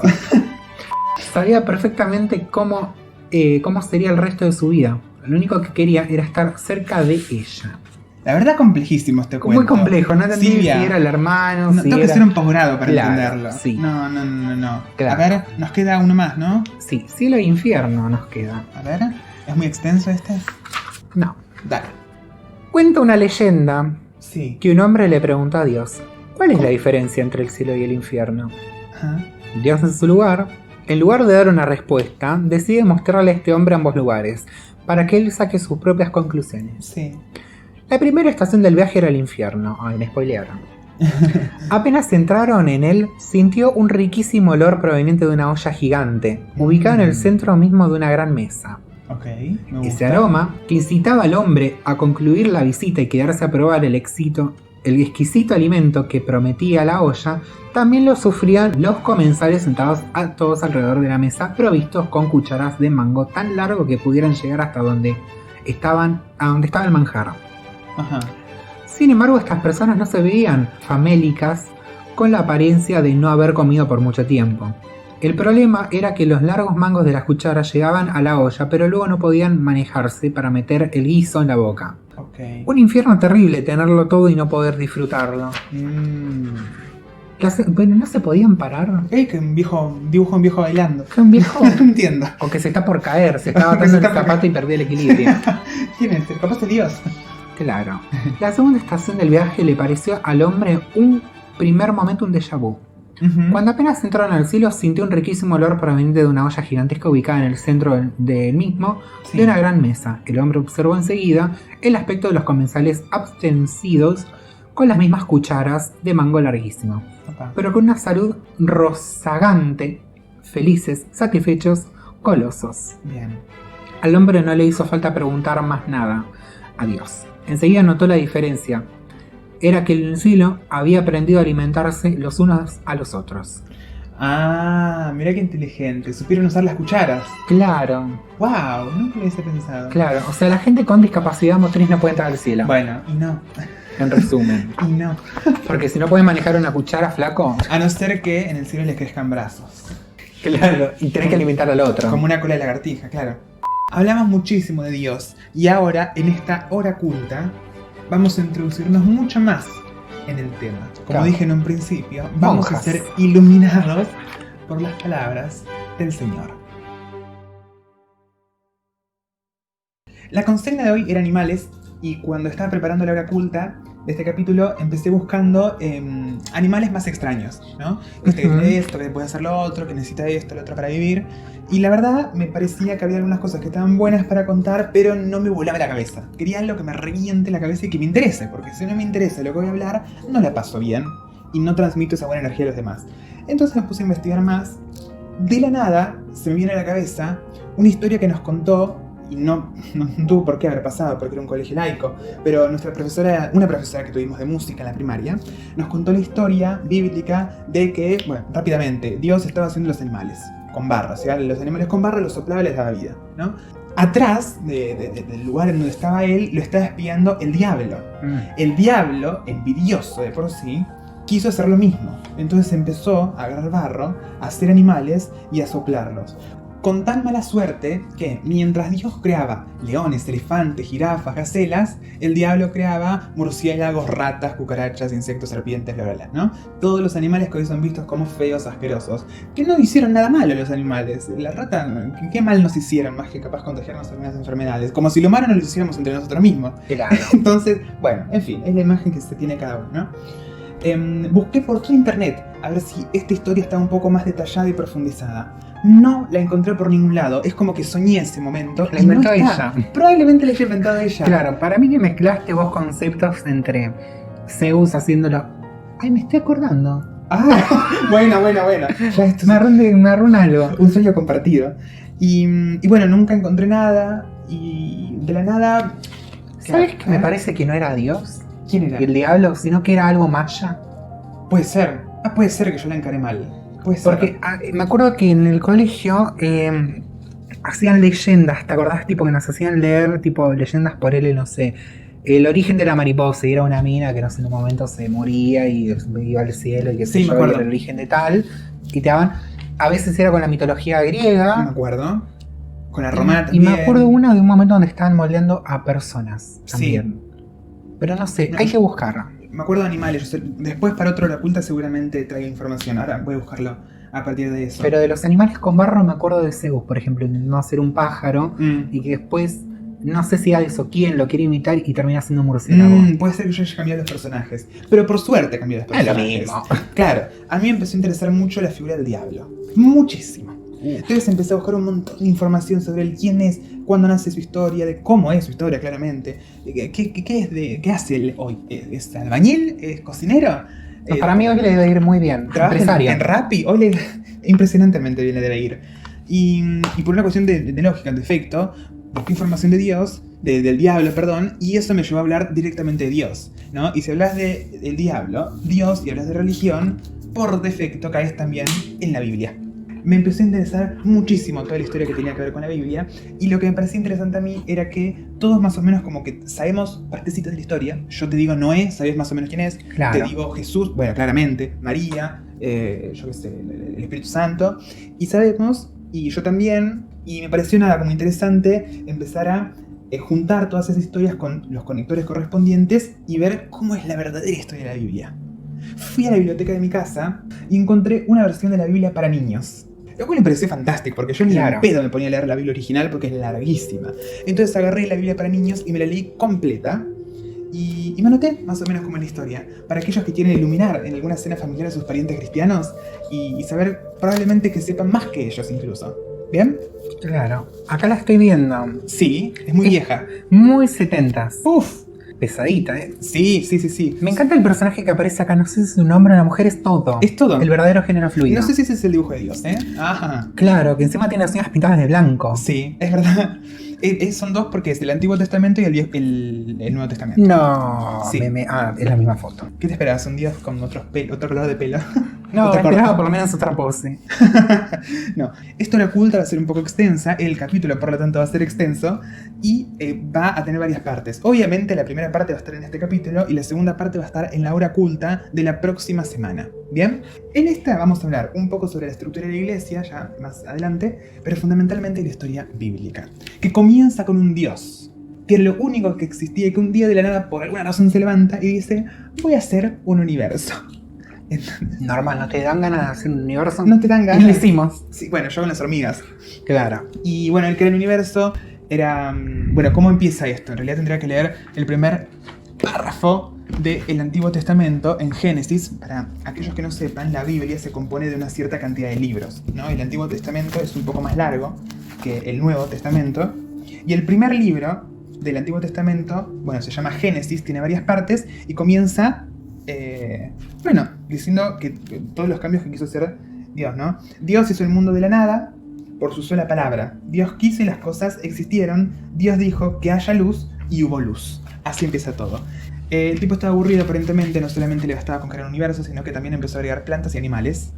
Sabía perfectamente cómo sería el resto de su vida. Lo único que quería era estar cerca de ella. La verdad, complejísimo este cuento. Muy complejo, no entendí Silvia, si era el hermano, no, si tengo que era... hacer un posgrado para Claro, entenderlo. sí. No. Claro. A ver, nos queda uno más, ¿no? Sí, cielo e infierno nos queda. A ver, ¿es muy extenso este? No. Dale. Cuenta una leyenda Sí. que un hombre le preguntó a Dios: ¿cuál es la diferencia entre el cielo y el infierno? Ajá. Dios, en su lugar, en lugar de dar una respuesta, decide mostrarle a este hombre ambos lugares, para que él saque sus propias conclusiones. Sí. La primera estación del viaje era el infierno. Ay, me spoilearon. Apenas entraron en él, sintió un riquísimo olor proveniente de una olla gigante, ubicada en el centro mismo de una gran mesa. Ok, me gusta. Ese aroma, que incitaba al hombre a concluir la visita y quedarse a probar el exquisito alimento que prometía la olla, también lo sufrían los comensales sentados a todos alrededor de la mesa, provistos con cucharas de mango tan largo que pudieran llegar hasta donde estaba el manjar. Ajá. Sin embargo, estas personas no se veían famélicas, con la apariencia de no haber comido por mucho tiempo. El problema era que los largos mangos de las cucharas llegaban a la olla, pero luego no podían manejarse para meter el guiso en la boca. Ok. Un infierno terrible tenerlo todo y no poder disfrutarlo. Bueno, no se podían parar. Que un viejo, dibujo un viejo bailando. Que un viejo... No entiendo. O que se está por caer, se estaba Que atando se el está por zapato y perdió el equilibrio. ¿Quién es? Capaz de Dios. Claro. La segunda estación del viaje le pareció al hombre un primer momento un déjà vu. Cuando apenas entraron al cielo, sintió un riquísimo olor proveniente de una olla gigantesca ubicada en el centro del mismo, Sí. de una gran mesa. El hombre observó enseguida el aspecto de los comensales abstencidos con las mismas cucharas de mango larguísimo, Opa. pero con una salud rozagante, felices, satisfechos, golosos. Bien. Al hombre no le hizo falta preguntar más nada a Dios. Enseguida notó la diferencia. Era que el cielo había aprendido a alimentarse los unos a los otros. Ah, mira qué inteligente. Supieron usar las cucharas. Claro, Wow, nunca lo hubiese pensado. claro. O sea, la gente con discapacidad motriz no puede entrar al cielo. Bueno, y no. En resumen. Y no. Porque si no puedes manejar una cuchara, flaco. A no ser que en el cielo les crezcan brazos. Claro. Y tenés que alimentar al otro. Como una cola de lagartija, claro. Hablamos muchísimo de Dios. Y ahora, en esta hora culta, vamos a introducirnos mucho más en el tema. Como Claro. dije en un principio, vamos Monjas. a ser iluminados por las palabras del Señor. La consigna de hoy era animales, y cuando estaba preparando la hora culta de este capítulo, empecé buscando animales más extraños, ¿no? Que Ujú. esto, que puede hacer lo otro, que necesita esto, lo otro para vivir. Y la verdad, me parecía que había algunas cosas que estaban buenas para contar, pero no me volaba la cabeza. Quería algo que me reviente la cabeza y que me interese, porque si no me interesa lo que voy a hablar, no la paso bien y no transmito esa buena energía a los demás. Entonces me puse a investigar más. De la nada, se me viene a la cabeza una historia que nos contó, y no tuvo por qué haber pasado porque era un colegio laico, pero nuestra profesora, una profesora que tuvimos de música en la primaria, nos contó la historia bíblica de que, bueno, rápidamente, Dios estaba haciendo los animales con barra, o sea, los animales con barra los soplaba y les daba vida, ¿no? Atrás del lugar en donde estaba él, lo estaba espiando el diablo. El diablo, envidioso de por sí, quiso hacer lo mismo. Entonces empezó a agarrar barro, a hacer animales y a soplarlos. con tan mala suerte que mientras Dios creaba leones, elefantes, jirafas, gacelas, el diablo creaba murciélagos, ratas, cucarachas, insectos, serpientes, bla, bla, bla, ¿no? Todos los animales que hoy son vistos como feos, asquerosos, que no hicieron nada malo los animales. La rata, ¿qué mal nos hicieron más que capaz contagiarnos algunas enfermedades? Como si lo malo no lo hiciéramos entre nosotros mismos. Claro. Entonces, bueno, en fin, es la imagen que se tiene cada uno, ¿no? Busqué por todo internet a ver si esta historia estaba un poco más detallada y profundizada. No la encontré por ningún lado. Es como que soñé ese momento. La y no inventó está. ella. Probablemente la haya inventado ella. Claro, para mí que mezclaste vos conceptos entre Zeus haciéndolo. Ay, me estoy acordando. Ah, bueno. Ya esto Me arruina algo. un sueño compartido. Y bueno, nunca encontré nada. Y de la nada. ¿Sabes que me parece que no era Dios? ¿Quién era? El diablo, sino que era algo maya. Puede ser. Puede ser que yo la encaré mal. Puede ser. Porque me acuerdo que en el colegio hacían leyendas, ¿te acordás? Tipo que nos hacían leer tipo leyendas por él, no sé. El origen de la mariposa, y era una mina que no sé, en un momento se moría y iba al cielo y que Sí, sé me yo, acuerdo. y era el origen de tal. Y te daban, a veces era con la mitología No me griega. acuerdo. Con la romana Y también. me acuerdo una de un momento donde estaban moldeando a personas Sí. también. Pero no sé, No, hay que buscarla. Me acuerdo de animales. Después para otro la oculta seguramente traiga información. Ahora voy a buscarlo a partir de eso. Pero de los animales con barro me acuerdo de Zeus, por ejemplo, no hacer un pájaro y que después no sé si Hades o quién lo quiere imitar y termina siendo un murciélago. Puede ser que yo haya cambiado los personajes. Pero por suerte cambié los Es lo personajes. mismo. Claro, a mí me empezó a interesar mucho la figura del diablo. Muchísimo. Entonces empecé a buscar un montón de información sobre él, quién es, cuándo nace su historia, de cómo es su historia, claramente. ¿Qué hace él hoy? ¿Es albañil? ¿Es cocinero? Para mí hoy le debe ir muy bien. ¿Trabaja Empresario. en Rappi? Hoy impresionantemente bien le debe ir. Y por una cuestión de lógica, de efecto, busqué información de Dios, del diablo, perdón, y eso me llevó a hablar directamente de Dios, ¿no? Y si hablas del diablo, Dios, y hablas de religión, por defecto caes también en la Biblia. Me empezó a interesar muchísimo toda la historia que tenía que ver con la Biblia, y lo que me parecía interesante a mí era que todos más o menos como que sabemos partecitas de la historia. Yo te digo Noé, sabes más o menos quién es. Claro. Te digo Jesús, bueno, claramente, María, yo qué sé, el Espíritu Santo, y sabemos, y yo también, y me pareció nada como interesante empezar a juntar todas esas historias con los conectores correspondientes y ver cómo es la verdadera historia de la Biblia. Fui a la biblioteca de mi casa y encontré una versión de la Biblia para niños. Lo cual me pareció fantástico, porque yo ni en pedo me ponía a leer la Biblia original porque es larguísima. Entonces agarré la Biblia para niños y me la leí completa. Y me anoté más o menos como en la historia. Para aquellos que quieren iluminar en alguna cena familiar a sus parientes cristianos y saber probablemente que sepan más que ellos incluso. ¿Bien? Claro. Acá la estoy viendo. Sí, es muy vieja. Muy 70s. Uf. Pesadita, ¿eh? Sí. Me encanta el personaje que aparece acá. No sé si es un hombre o una mujer, es todo. Es todo. El verdadero género fluido. No sé si ese es el dibujo de Dios, ¿eh? Ajá. Claro, que encima tiene las uñas pintadas de blanco. Sí, es verdad. Son dos porque es el Antiguo Testamento y el Nuevo Testamento. No, Sí. es la misma foto. ¿Qué te esperabas? ¿Un Dios con otro color de pelo? No, Otra esperaba corte. por lo menos otra pose. No, esto la oculta va a ser un poco extensa, el capítulo por lo tanto va a ser extenso y va a tener varias partes. Obviamente la primera parte va a estar en este capítulo y la segunda parte va a estar en la hora oculta de la próxima semana. ¿Bien? En esta vamos a hablar un poco sobre la estructura de la iglesia, ya más adelante, pero fundamentalmente la historia bíblica, que comienza con un Dios, que era lo único que existía y que un día de la nada por alguna razón se levanta y dice, voy a hacer un universo. Normal, ¿no te dan ganas de hacer un universo? No te dan Y ganas. lo hicimos. Sí, bueno, yo con las hormigas. Claro. Y bueno, el crear el universo era... Bueno, ¿cómo empieza esto? En realidad tendría que leer el primer párrafo del Antiguo Testamento en Génesis. Para aquellos que no sepan, la Biblia se compone de una cierta cantidad de libros, ¿no? El Antiguo Testamento es un poco más largo que el Nuevo Testamento. Y el primer libro del Antiguo Testamento, bueno, se llama Génesis, tiene varias partes y comienza... bueno, diciendo que todos los cambios que quiso hacer Dios, ¿no? Dios hizo el mundo de la nada por su sola palabra. Dios quiso y las cosas existieron. Dios dijo que haya luz y hubo luz. Así empieza todo. El tipo estaba aburrido aparentemente, no solamente le bastaba con crear un universo, sino que también empezó a agregar plantas y animales.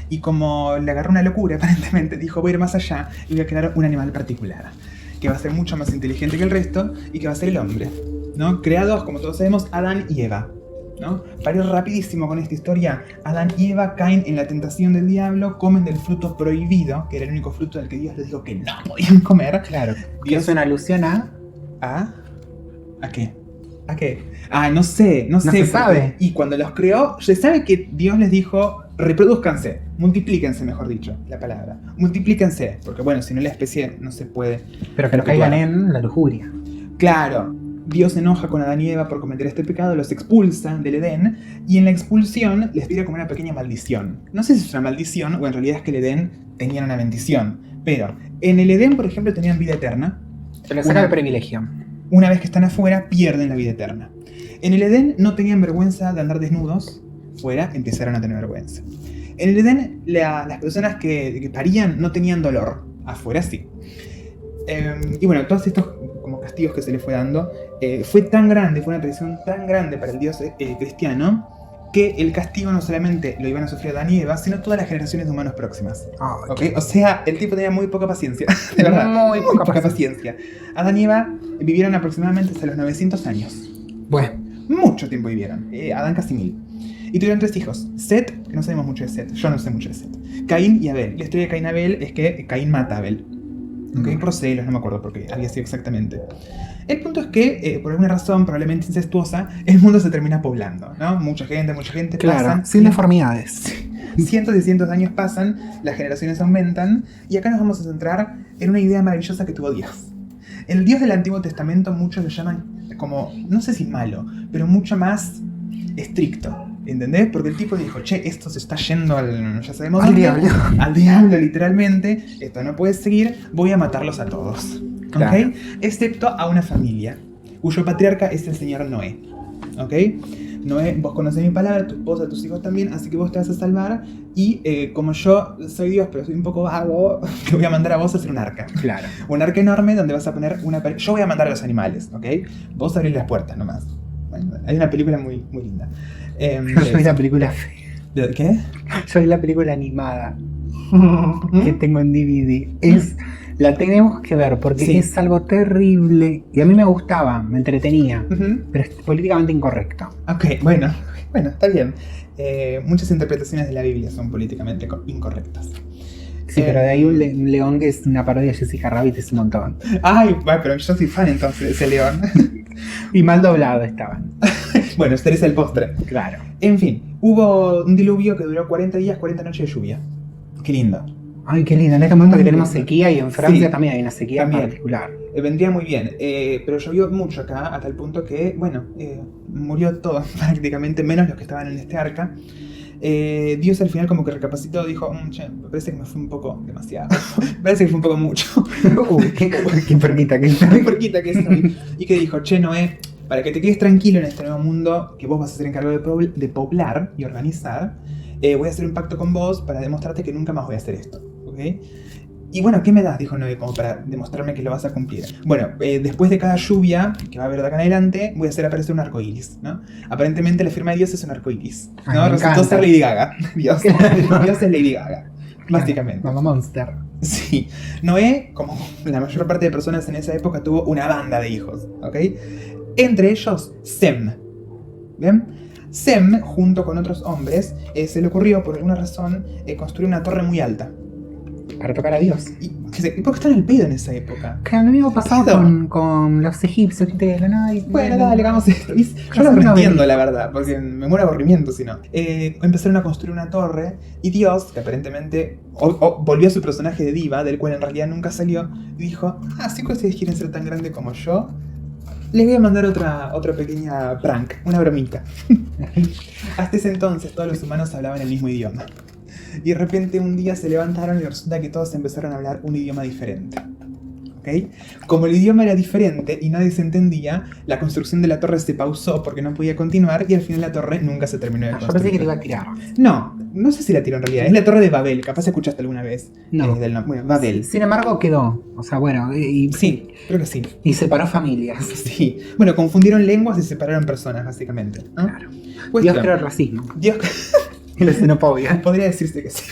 Y como le agarró una locura aparentemente, dijo voy a ir más allá y voy a crear un animal particular, que va a ser mucho más inteligente que el resto y que va a ser el hombre, ¿no? Creados, como todos sabemos, Adán y Eva. ¿no? Para ir rapidísimo con esta historia, Adán y Eva caen en la tentación del diablo, comen del fruto prohibido, que era el único fruto del que Dios les dijo que no podían comer. Claro. Que Dios... es una alusión a... ¿A qué? ¿A qué? No sé. No se sabe. Y cuando los creó, se sabe que Dios les dijo, reproduzcanse, multiplíquense, mejor dicho, la palabra. Multiplíquense, porque bueno, si no la especie no se puede... Pero que no caigan en la lujuria. Claro. Dios se enoja con Adán y Eva por cometer este pecado, los expulsa del Edén, y en la expulsión les tira como una pequeña maldición. No sé si es una maldición o en realidad es que el Edén tenía una bendición, pero en el Edén, por ejemplo, tenían vida eterna. Se les saca el privilegio. Una vez que están afuera, pierden la vida eterna. En el Edén no tenían vergüenza de andar desnudos, fuera empezaron a tener vergüenza. En el Edén, las personas que parían no tenían dolor, afuera sí. Y bueno, todos estos como castigos que se le fue dando, fue tan grande, fue una tradición tan grande para el Dios cristiano, que el castigo no solamente lo iban a sufrir Adán y Eva, sino todas las generaciones de humanos próximas. ¿Okay? O sea, el tipo tenía muy poca paciencia, de verdad, muy poca paciencia. Adán y Eva vivieron aproximadamente hasta los 900 años. Bueno. Mucho tiempo vivieron, Adán casi 1000. Y tuvieron 3 hijos, Set, que no sabemos mucho de Set, yo no sé mucho de Set, Caín y Abel. La historia de Caín y Abel es que Caín mata a Abel. ¿Okay? Por celos, no me acuerdo por qué había sido exactamente. El punto es que, por alguna razón, probablemente incestuosa, el mundo se termina poblando, ¿no? Mucha gente claro, pasan. Sin deformidades. Cientos y cientos de años pasan, las generaciones aumentan, y acá nos vamos a centrar en una idea maravillosa que tuvo Dios. El Dios del Antiguo Testamento muchos lo llaman como, no sé si malo, pero mucho más estricto. ¿Entendés? Porque el tipo dijo, che, esto se está yendo ya sabemos al diablo. Al diablo, literalmente. Esto no puede seguir, voy a matarlos a todos. Claro. ¿Ok? Excepto a una familia, cuyo patriarca es el señor Noé. ¿Ok? Noé, vos conocés mi palabra, tu esposa, tus hijos también, así que vos te vas a salvar. Y como yo soy Dios, pero soy un poco vago, te voy a mandar a vos a hacer un arca. Claro. Un arca enorme donde vas a poner una... Yo voy a mandar a los animales, ¿ok? Vos abrís las puertas nomás. Bueno, hay una película muy, muy linda. Yo vi la película fea. ¿Qué? Yo vi la película animada que tengo en DVD. La tenemos que ver porque sí. Es algo terrible. Y a mí me gustaba, me entretenía. Pero es políticamente incorrecto. Ok, bueno, está bien. Muchas interpretaciones de la Biblia son políticamente incorrectas. Sí, pero de ahí un león que es una parodia de Jessica Rabbit es un montón. Ay, bueno, pero yo soy fan entonces de ese león. Y mal doblado estaban. Bueno, este es el postre. Claro. En fin, hubo un diluvio que duró 40 días, 40 noches de lluvia. Qué lindo. Ay, qué lindo. En este momento que tenemos sequía y en Francia sí, también hay una sequía también particular. Vendría muy bien, pero llovió mucho acá, a tal punto que, bueno, murió todo prácticamente, menos los que estaban en este arca. Dios al final como que recapacitó, dijo, che, me parece que me fue un poco demasiado, me parece que fue un poco mucho. Qué porquita que soy. Qué porquita que soy. Y que dijo, che, Noé, para que te quedes tranquilo en este nuevo mundo que vos vas a ser encargado de poblar y organizar, voy a hacer un pacto con vos para demostrarte que nunca más voy a hacer esto, ¿ok? Y bueno, ¿qué me das? Dijo Noé, como para demostrarme que lo vas a cumplir. Bueno, después de cada lluvia, que va a haber de acá en adelante, voy a hacer aparecer un arco iris, ¿no? Aparentemente la firma de Dios es un arco iris, ¿no? Resultó ser Lady Gaga. Dios es Lady Gaga, básicamente. Como Monster. Sí. Noé, como la mayor parte de personas en esa época, tuvo una banda de hijos, ¿ok? Entre ellos, Sem. ¿Bien? Sem, junto con otros hombres, se le ocurrió, por alguna razón, construir una torre muy alta. Para tocar a Dios. ¿Y por qué están al pedo en esa época? Claro, lo mismo pasaba con los egipcios. Bueno, dale, hagamos esto. Yo no lo entiendo, la verdad, porque me muero de aburrimiento si no. Empezaron a construir una torre y Dios, que aparentemente volvió a su personaje de diva, del cual en realidad nunca salió, y dijo, si ustedes quieren ser tan grande como yo, les voy a mandar otra pequeña prank, una bromita. Hasta ese entonces todos los humanos hablaban el mismo idioma. Y de repente un día se levantaron y resulta que todos empezaron a hablar un idioma diferente. ¿Okay? Como el idioma era diferente y nadie se entendía, la construcción de la torre se pausó porque no podía continuar y al final la torre nunca se terminó de construir. Yo pensé que te iba a tirar. No sé si la tiró en realidad. Es la torre de Babel, capaz escuchaste alguna vez. No. Bueno, Babel. Sin embargo quedó. O sea, bueno. Sí, creo que sí. Y separó familias. Sí. Bueno, confundieron lenguas y separaron personas, básicamente, ¿no? Claro. Dios creó el racismo. Y la xenofobia. Podría decirse que sí.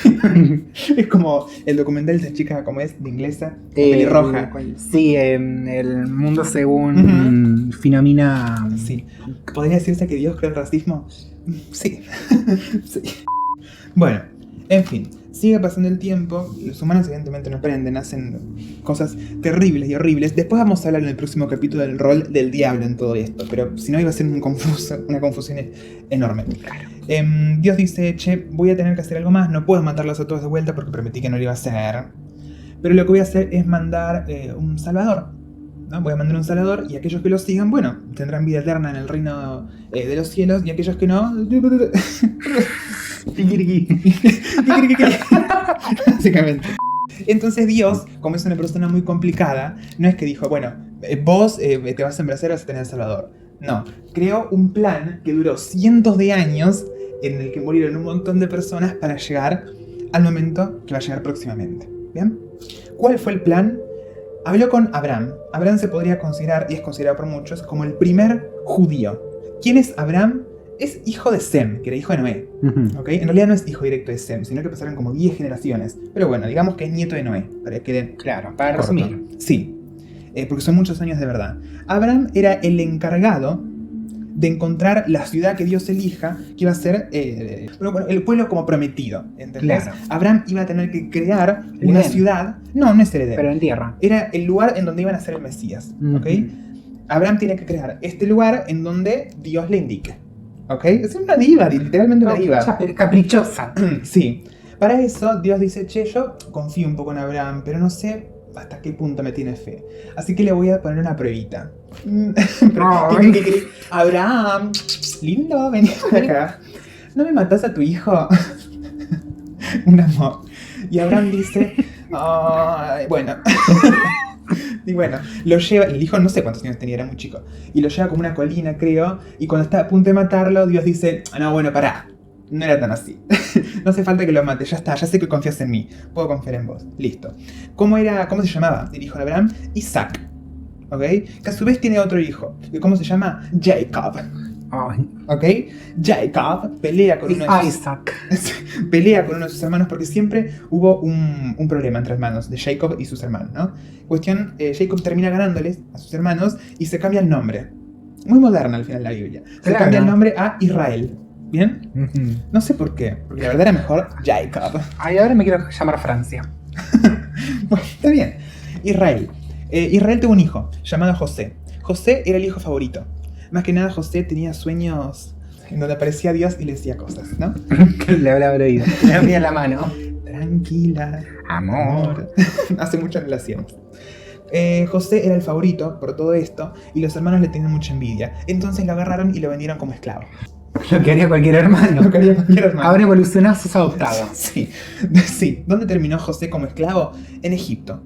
Es como el documental de esta chica, como es, de inglesa, pelirroja. Sí, el mundo según Finamina. Sí. ¿Podría decirse que Dios creó el racismo? Sí. Sí. Bueno, en fin. Sigue pasando el tiempo, los humanos evidentemente no aprenden, hacen cosas terribles y horribles. Después vamos a hablar en el próximo capítulo del rol del diablo en todo esto, pero si no iba a ser una confusión enorme. Claro. Dios dice, che, voy a tener que hacer algo más, no puedo matarlos a todos de vuelta porque prometí que no lo iba a hacer. Pero lo que voy a hacer es mandar un salvador, ¿no? Voy a mandar un salvador y aquellos que lo sigan, bueno, tendrán vida eterna en el reino de los cielos, y aquellos que no... Básicamente. Entonces Dios, como es una persona muy complicada, no es que dijo, bueno, vos te vas a embarazar y vas a tener el Salvador. No, creó un plan que duró cientos de años, en el que murieron un montón de personas para llegar al momento que va a llegar próximamente. ¿Bien? ¿Cuál fue el plan? Habló con Abraham. Abraham se podría considerar, y es considerado por muchos, como el primer judío. ¿Quién es Abraham? Es hijo de Sem, que era hijo de Noé. ¿Okay? En realidad no es hijo directo de Sem, sino que pasaron como 10 generaciones. Pero bueno, digamos que es nieto de Noé, para que quede claro, para resumir. Sí, porque son muchos años de verdad. Abraham era el encargado de encontrar la ciudad que Dios elija, que iba a ser el pueblo como prometido. ¿Entendés? Claro. Abraham iba a tener que crear una ciudad. No es el Edén. Pero en tierra. Era el lugar en donde iban a ser el Mesías. ¿Okay? Abraham tiene que crear este lugar en donde Dios le indique. ¿Ok? Es una diva, literalmente una diva. Caprichosa. Sí. Para eso, Dios dice, che, yo confío un poco en Abraham, pero no sé hasta qué punto me tiene fe. Así que le voy a poner una pruebita. Abraham, lindo, vení acá. ¿No me matás a tu hijo? Un amor. Y Abraham dice, bueno... Y bueno, lo lleva, el hijo no sé cuántos años tenía, era muy chico, y lo lleva como una colina, creo, y cuando está a punto de matarlo, Dios dice, no, bueno, pará, no era tan así, no hace falta que lo mate, ya está, ya sé que confías en mí, puedo confiar en vos, listo. ¿Cómo se llamaba el hijo de Abraham? Isaac, ¿ok? Que a su vez tiene otro hijo, ¿cómo se llama? Jacob. ¿Ok? Jacob pelea con pelea con uno de sus hermanos porque siempre hubo un problema entre hermanos de Jacob y sus hermanos, ¿no? Cuestión, Jacob termina ganándoles a sus hermanos y se cambia el nombre. Muy moderna al final la Biblia. Se cambia el nombre a Israel. ¿Bien? No sé por qué, porque la verdad era mejor Jacob. Ay, ahora me quiero llamar Francia. Bueno, está bien. Israel. Israel tuvo un hijo llamado José. José era el hijo favorito. Más que nada, José tenía sueños en donde aparecía Dios y le decía cosas, ¿no? Le hablaba al oído, le abría la mano. Tranquila, amor. Hace mucho no lo hacíamos. José era el favorito por todo esto y los hermanos le tenían mucha envidia. Entonces lo agarraron y lo vendieron como esclavo. Lo que haría cualquier hermano. Lo que haría cualquier hermano. Ahora evolucionado, sos adoptado. Sí. Sí. ¿Dónde terminó José como esclavo? En Egipto.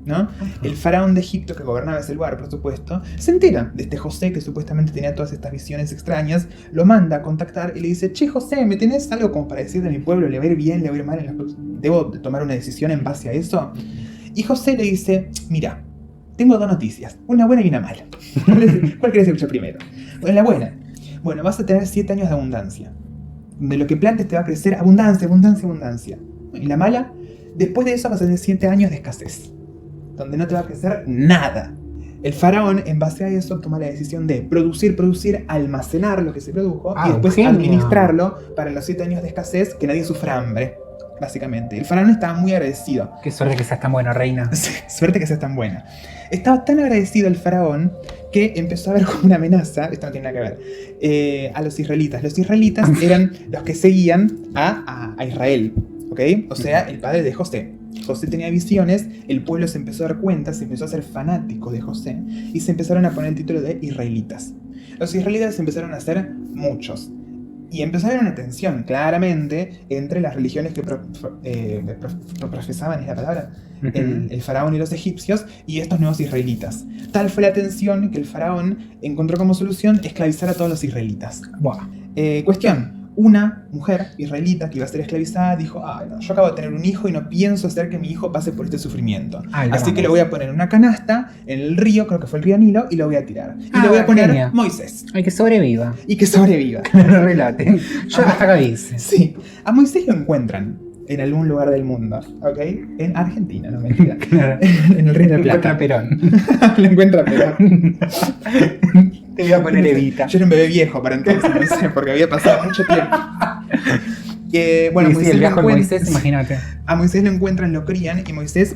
¿No? El faraón de Egipto, que gobernaba ese lugar, por supuesto, se entera de este José, que supuestamente tenía todas estas visiones extrañas, lo manda a contactar y le dice, che, José, ¿me tenés algo como para decir de mi pueblo? ¿Le va a ir bien? ¿Le va a ir mal? ¿Debo tomar una decisión en base a eso? Y José le dice, mira, tengo dos noticias, una buena y una mala. ¿Cuál querés escuchar primero? Bueno, la buena. Bueno, vas a tener 7 años de abundancia. De lo que plantes te va a crecer abundancia, abundancia, abundancia. Y la mala, después de eso vas a tener 7 años de escasez, donde no te va a crecer nada. El faraón, en base a eso, toma la decisión de producir, almacenar lo que se produjo y después administrarlo para los 7 años de escasez, que nadie sufra hambre, básicamente. El faraón estaba muy agradecido. Qué suerte que seas tan buena, reina. Suerte que seas tan buena. Estaba tan agradecido el faraón que empezó a ver como una amenaza, esto no tiene nada que ver, a los israelitas. Los israelitas eran los que seguían a Israel, ¿ok? O sea, el padre de José. José tenía visiones, el pueblo se empezó a dar cuenta, se empezó a ser fanático de José y se empezaron a poner el título de israelitas. Los israelitas empezaron a ser muchos y empezó a haber una tensión claramente entre las religiones que profesaban, es la palabra, el faraón y los egipcios y estos nuevos israelitas. Tal fue la tensión que el faraón encontró como solución esclavizar a todos los israelitas. Wow. Cuestión. una mujer israelita que iba a ser esclavizada dijo, no, yo acabo de tener un hijo y no pienso hacer que mi hijo pase por este sufrimiento. Así que lo voy a poner en una canasta, en el río, creo que fue el río Nilo, y lo voy a tirar. Y le voy a poner genial. Moisés. Ay, que sobreviva. Y que sobreviva. Que lo relate. Yo hasta acá dice. Sí. A Moisés lo encuentran en algún lugar del mundo, ¿ok? En Argentina, no mentira. Claro. En el Río de Plata. Encuentra Perón. Lo encuentra Perón. Te voy a poner Evita. Yo era un bebé viejo para entonces, no sé, porque había pasado mucho tiempo. Bueno, sí, Moisés el viaje lo de Moisés, imagínate. A Moisés lo encuentran, lo crían, y Moisés,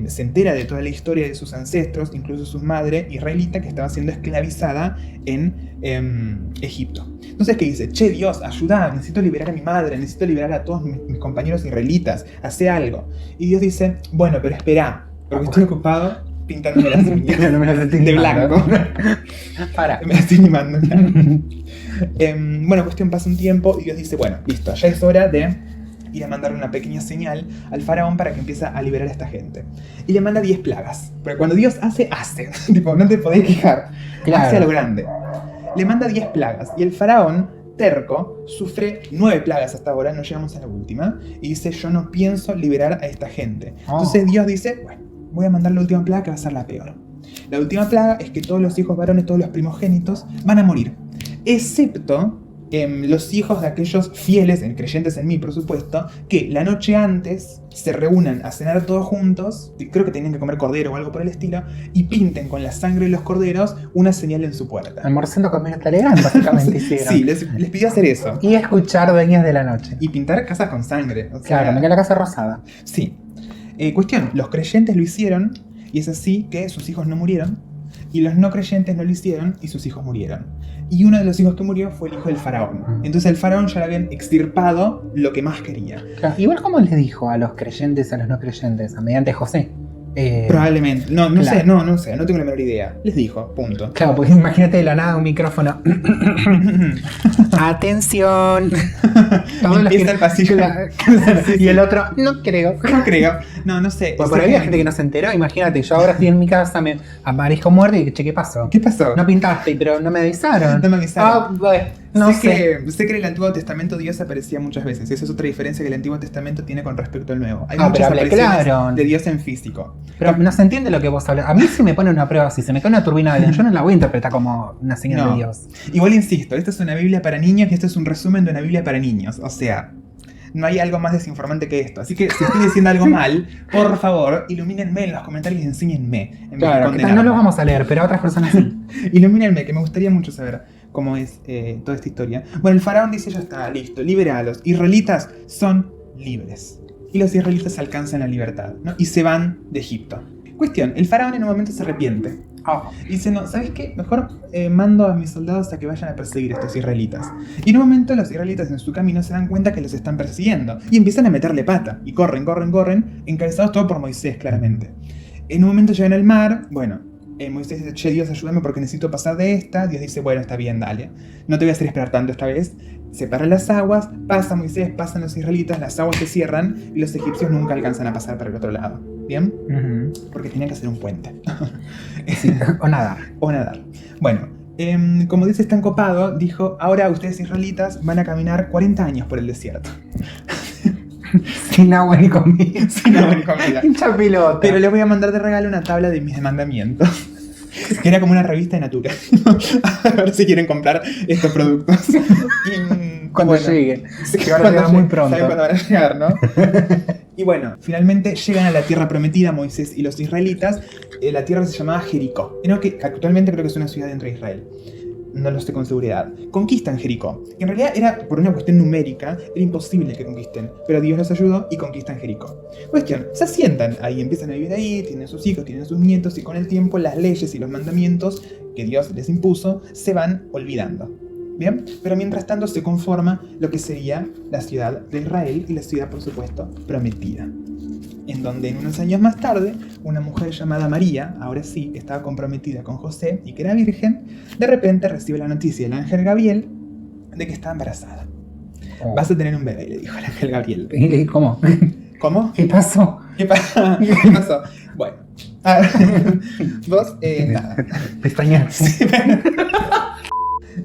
se entera de toda la historia de sus ancestros, incluso su madre israelita, que estaba siendo esclavizada en Egipto. Entonces, ¿qué dice? Che, Dios, ayuda, necesito liberar a mi madre, necesito liberar a todos mis compañeros israelitas, hace algo. Y Dios dice, bueno, pero espera, porque estoy ocupado pintándome las uñas No me las estoy de animando. blanco. Para. Me la estoy animando, claro. Cuestión, pasa un tiempo y Dios dice, bueno, listo, ya es hora de ir a mandarle una pequeña señal al faraón para que empiece a liberar a esta gente. Y le manda 10 plagas. Porque cuando Dios hace. Tipo, no te podés quejar. Claro. Hace a lo grande. Le manda 10 plagas. Y el faraón, terco, sufre 9 plagas hasta ahora, no llegamos a la última. Y dice, yo no pienso liberar a esta gente. Entonces Dios dice, bueno, voy a mandar la última plaga que va a ser la peor. La última plaga es que todos los hijos varones, todos los primogénitos, van a morir. Excepto los hijos de aquellos fieles, creyentes en mí, por supuesto, que la noche antes se reúnan a cenar todos juntos, creo que tenían que comer cordero o algo por el estilo, y pinten con la sangre de los corderos una señal en su puerta. Almorzando con menos Talleyrand, básicamente hicieron. Sí, les pidió hacer eso. Y escuchar Dueñas de la Noche. Y pintar casas con sangre. O sea, Claro, me queda la casa rosada. Sí. Cuestión, los creyentes lo hicieron, y es así que sus hijos no murieron, y los no creyentes no lo hicieron, y sus hijos murieron. Y uno de los hijos que murió fue el hijo del faraón. Entonces el faraón ya le habían extirpado lo que más quería. Claro. Igual como les dijo a los creyentes, a los no creyentes, a mediante José. Probablemente. No claro. sé, no sé, no tengo la menor idea. Les dijo, punto. Claro, porque imagínate de la nada un micrófono. Atención. Empieza el pasillo. Y el otro, no creo. No creo. No sé. Pues por ahí hay gente que no se enteró. Imagínate, yo ahora estoy en mi casa, me aparezco muerto y che, ¿qué pasó? ¿Qué pasó? No pintaste, pero no me avisaron. No me avisaron. No sé. Que en el Antiguo Testamento Dios aparecía muchas veces. Esa es otra diferencia que el Antiguo Testamento tiene con respecto al Nuevo. Hay muchas apariciones de Dios en físico. Pero no se entiende lo que vos hablas. A mí si me pone una prueba, si se me cae una turbina de avión, yo no la voy a interpretar como una señal de Dios. Igual insisto, esta es una Biblia para niños y este es un resumen de una Biblia para niños. O sea, no hay algo más desinformante que esto. Así que si estoy diciendo algo mal, por favor, ilumínenme en los comentarios y enséñenme. Claro, que no los vamos a leer, pero a otras personas sí. Ilumínenme, que me gustaría mucho saber cómo es toda esta historia. Bueno, el faraón dice, ya está, listo, libera a los israelitas, son libres. Y los israelitas alcanzan la libertad, ¿no? Y se van de Egipto. Cuestión, el faraón en un momento se arrepiente. Dice, no, ¿sabes qué? Mejor mando a mis soldados a que vayan a perseguir a estos israelitas. Y en un momento los israelitas en su camino se dan cuenta que los están persiguiendo. Y empiezan a meterle pata. Y corren, encabezados todo por Moisés, claramente. En un momento llegan al mar, bueno, Moisés dice, che, Dios, ayúdame porque necesito pasar de esta. Dios dice, bueno, está bien, dale. No te voy a hacer esperar tanto esta vez. Separan las aguas, pasa Moisés, pasan los israelitas, las aguas se cierran y los egipcios nunca alcanzan a pasar para el otro lado. ¿Bien? Porque tenían que hacer un puente. Sí, o nadar. O nadar. Bueno, como dice tan copado, dijo, ahora ustedes israelitas van a caminar 40 años por el desierto. Sin agua ni comida. Sin agua ni comida. Hincha pelota. Pero les voy a mandar de regalo una tabla de mis mandamientos. Que era como una revista de Natura. A ver si quieren comprar estos productos. Cuando lleguen. Que van a llegar muy pronto. ¿Saben cuándo van a llegar, no? Y bueno, finalmente llegan a la tierra prometida Moisés y los israelitas. La tierra se llamaba Jericó. ¿No? Que actualmente creo que es una ciudad dentro de Israel. No lo sé con seguridad. Conquistan Jericó. En realidad era por una cuestión numérica, era imposible que conquisten. Pero Dios los ayudó y conquistan Jericó. Cuestión, se asientan ahí, empiezan a vivir ahí, tienen sus hijos, tienen sus nietos, y con el tiempo las leyes y los mandamientos que Dios les impuso se van olvidando. ¿Bien? Pero mientras tanto se conforma lo que sería la ciudad de Israel y la ciudad, por supuesto, prometida. En donde en unos años más tarde, una mujer llamada María, ahora sí, que estaba comprometida con José y que era virgen, de repente recibe la noticia del ángel Gabriel de que está embarazada. Vas a tener un bebé, le dijo el ángel Gabriel. ¿Cómo? ¿Cómo? ¿Qué pasó? ¿Qué pasó? Bueno. Vos, nada. Pestañas. Sí,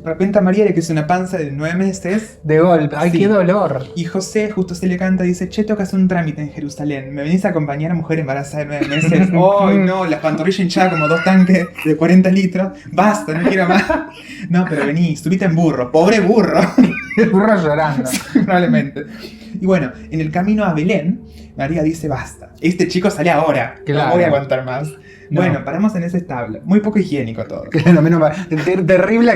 De repente a María le crece una panza de 9 meses. De golpe. ¡Ay, Sí. qué dolor! Y José justo se le canta y dice, che, tengo que hacer un trámite en Jerusalén. ¿Me venís a acompañar a mujer embarazada de 9 meses? ¡Ay, no! Las pantorrillas hinchadas como 2 tanques de 40 litros. Basta, no quiero más. No, pero vení, subite en burro. ¡Pobre burro! El burro llorando. Probablemente. Y bueno, en el camino a Belén, María dice, basta. Este chico sale ahora. Claro. No voy a aguantar más. No. Bueno, paramos en ese establo. Muy poco higiénico todo. Claro, menos mal. Terrible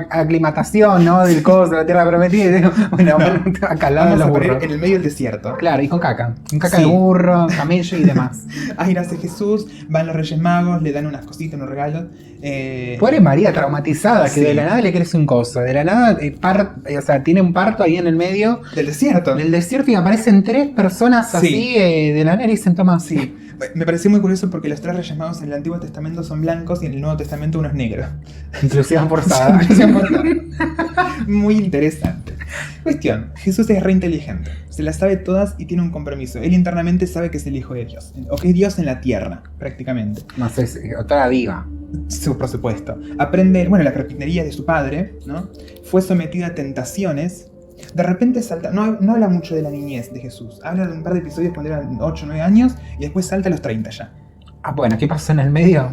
aclimatación, ¿no? Del coso, de la tierra prometida. Y digo, bueno, No. acá al lado de Vamos los a poner burros. en el medio del desierto. Claro, y con caca. Con caca Sí. de burro, camello y demás. Ahí nace Jesús, van los Reyes Magos, le dan unas cositas, unos regalos. Pobre María, traumatizada, que Sí. de la nada le crece un coso. De la nada, o sea, tiene un parto ahí en el medio Del desierto. del desierto y aparecen 3 personas Sí. así de la nada y dicen, toma. Sí. Me pareció muy curioso porque los 3 Reyes Magos en el Antiguo Testamento son blancos y en el Nuevo Testamento uno es negro. Inclusión forzada. Muy interesante. Cuestión, Jesús es re inteligente, se las sabe todas y tiene un compromiso. Él internamente sabe que es el Hijo de Dios, o que es Dios en la tierra, prácticamente. No sé, otra diva. Sí, por supuesto. Aprende, bueno, la carpintería de su padre, ¿no? Fue sometido a tentaciones. De repente salta, no habla mucho de la niñez de Jesús, habla de un par de episodios cuando era 8 o 9 años y después salta a los 30 ya. Ah, bueno, ¿qué pasó en el medio?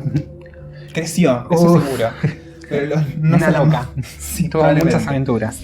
Creció, eso seguro. Pero no Una sabemos. loca. Sí, Tuvo probablemente. muchas aventuras.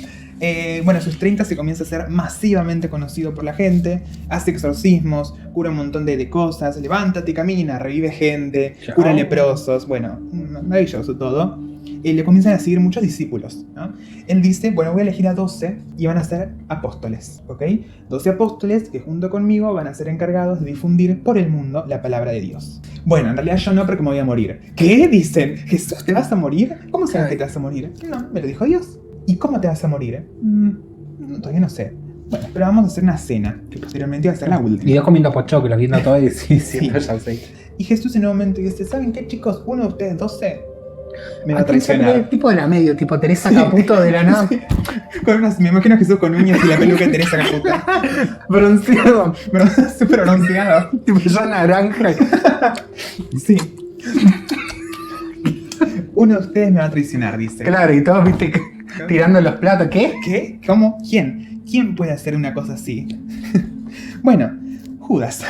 Bueno, a sus 30 se comienza a ser masivamente conocido por la gente, hace exorcismos, cura un montón de cosas, levántate y camina, revive gente, cura leprosos, bueno, maravilloso todo. Le comienzan a seguir muchos discípulos, ¿no? Él dice, bueno, voy a elegir a 12 y van a ser apóstoles, ¿ok? 12 apóstoles que junto conmigo van a ser encargados de difundir por el mundo la palabra de Dios. Bueno, en realidad yo no, porque me voy a morir. ¿Qué? Dicen, ¿Jesús, te vas a morir? ¿Cómo sabes que te vas a morir? No, me lo dijo Dios. ¿Y cómo te vas a morir? Todavía no sé. Bueno, pero vamos a hacer una cena, que posteriormente va a ser la última. Y yo comiendo pochoclos, viendo todo y diciendo, Sí. ya sé. Y Jesús en un momento dice, ¿saben qué, chicos? Uno de ustedes 12 me va a Aquel traicionar. tipo de la medio, tipo Teresa Caputo de la nada. Me imagino a Jesús con uñas y la peluca de Teresa Caputa. Bronceado, Pero súper bronceado. tipo ya naranja. Sí. Uno de ustedes me va a traicionar, dice. Claro, y todos, viste, tirando los platos. ¿Qué? ¿Qué? ¿Cómo? ¿Quién? ¿Quién puede hacer una cosa así? Bueno, Judas.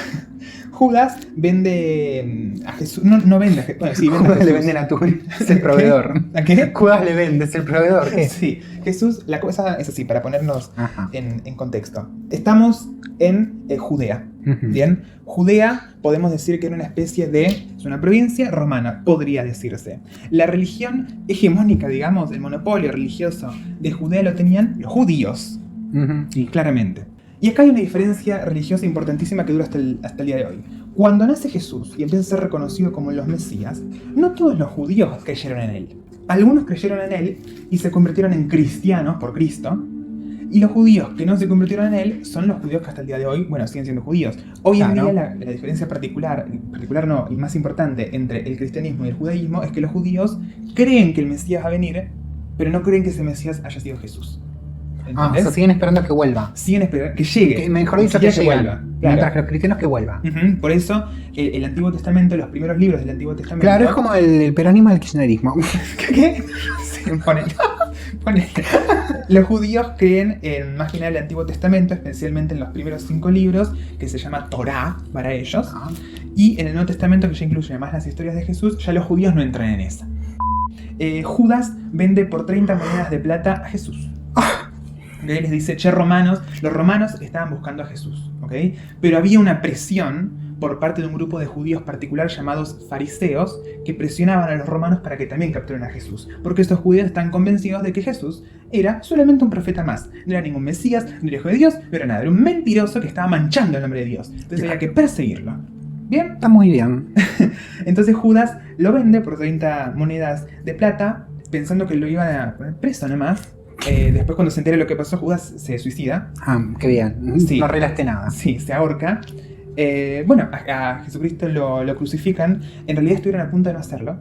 Judas vende a Jesús. No vende a Jesús. Bueno, sí, vende a Judas le Jesús. venden a Turi, es el proveedor. ¿A qué? Judas le vende, es el proveedor. ¿Qué? Sí, Jesús, la cosa es así, para ponernos Ajá. en contexto. Estamos en Judea. Ujú. Bien, Judea podemos decir que era una especie de, es una provincia romana, podría decirse. La religión hegemónica, digamos, el monopolio religioso de Judea lo tenían los judíos, Ujú. y claramente. Y acá hay una diferencia religiosa importantísima que dura hasta el día de hoy. Cuando nace Jesús y empieza a ser reconocido como los Mesías, no todos los judíos creyeron en él. Algunos creyeron en él y se convirtieron en cristianos por Cristo. Y los judíos que no se convirtieron en él son los judíos que hasta el día de hoy, bueno, siguen siendo judíos. Hoy en Claro. día la diferencia particular no, y más importante entre el cristianismo y el judaísmo es que los judíos creen que el Mesías va a venir, pero no creen que ese Mesías haya sido Jesús. Ah, o ¿Entendés? sea, siguen esperando que vuelva. Siguen esperando que llegue. Que mejor dicho, Ni que siquiera vuelva. vuelva. Mientras Claro. que los cristianos que vuelva. Ujú, por eso el Antiguo Testamento, los primeros libros del Antiguo Testamento. Claro, es como el peronismo del kirchnerismo. ¿Qué? Sí, ponele. Los judíos creen en más que nada el Antiguo Testamento, especialmente en los primeros 5 libros, que se llama Torá para ellos. Ah. Y en el Nuevo Testamento, que ya incluye además las historias de Jesús, ya los judíos no entran en esa. Judas vende por 30 monedas de plata a Jesús. ¿Ok? Les dice, che, romanos, los romanos estaban buscando a Jesús, ¿ok? Pero había una presión por parte de un grupo de judíos particular llamados fariseos que presionaban a los romanos para que también capturaran a Jesús, porque estos judíos están convencidos de que Jesús era solamente un profeta más, no era ningún Mesías, no era hijo de Dios, no era nada, era un mentiroso que estaba manchando el nombre de Dios, entonces había que perseguirlo. ¿Bien? Está muy bien. Entonces Judas lo vende por 30 monedas de plata, pensando que lo iban a poner preso nomás. Después cuando se entera lo que pasó, Judas se suicida. Ah, qué bien. Sí. No arreglaste nada. Sí, se ahorca. Bueno, a Jesucristo lo crucifican. En realidad estuvieron a punto de no hacerlo.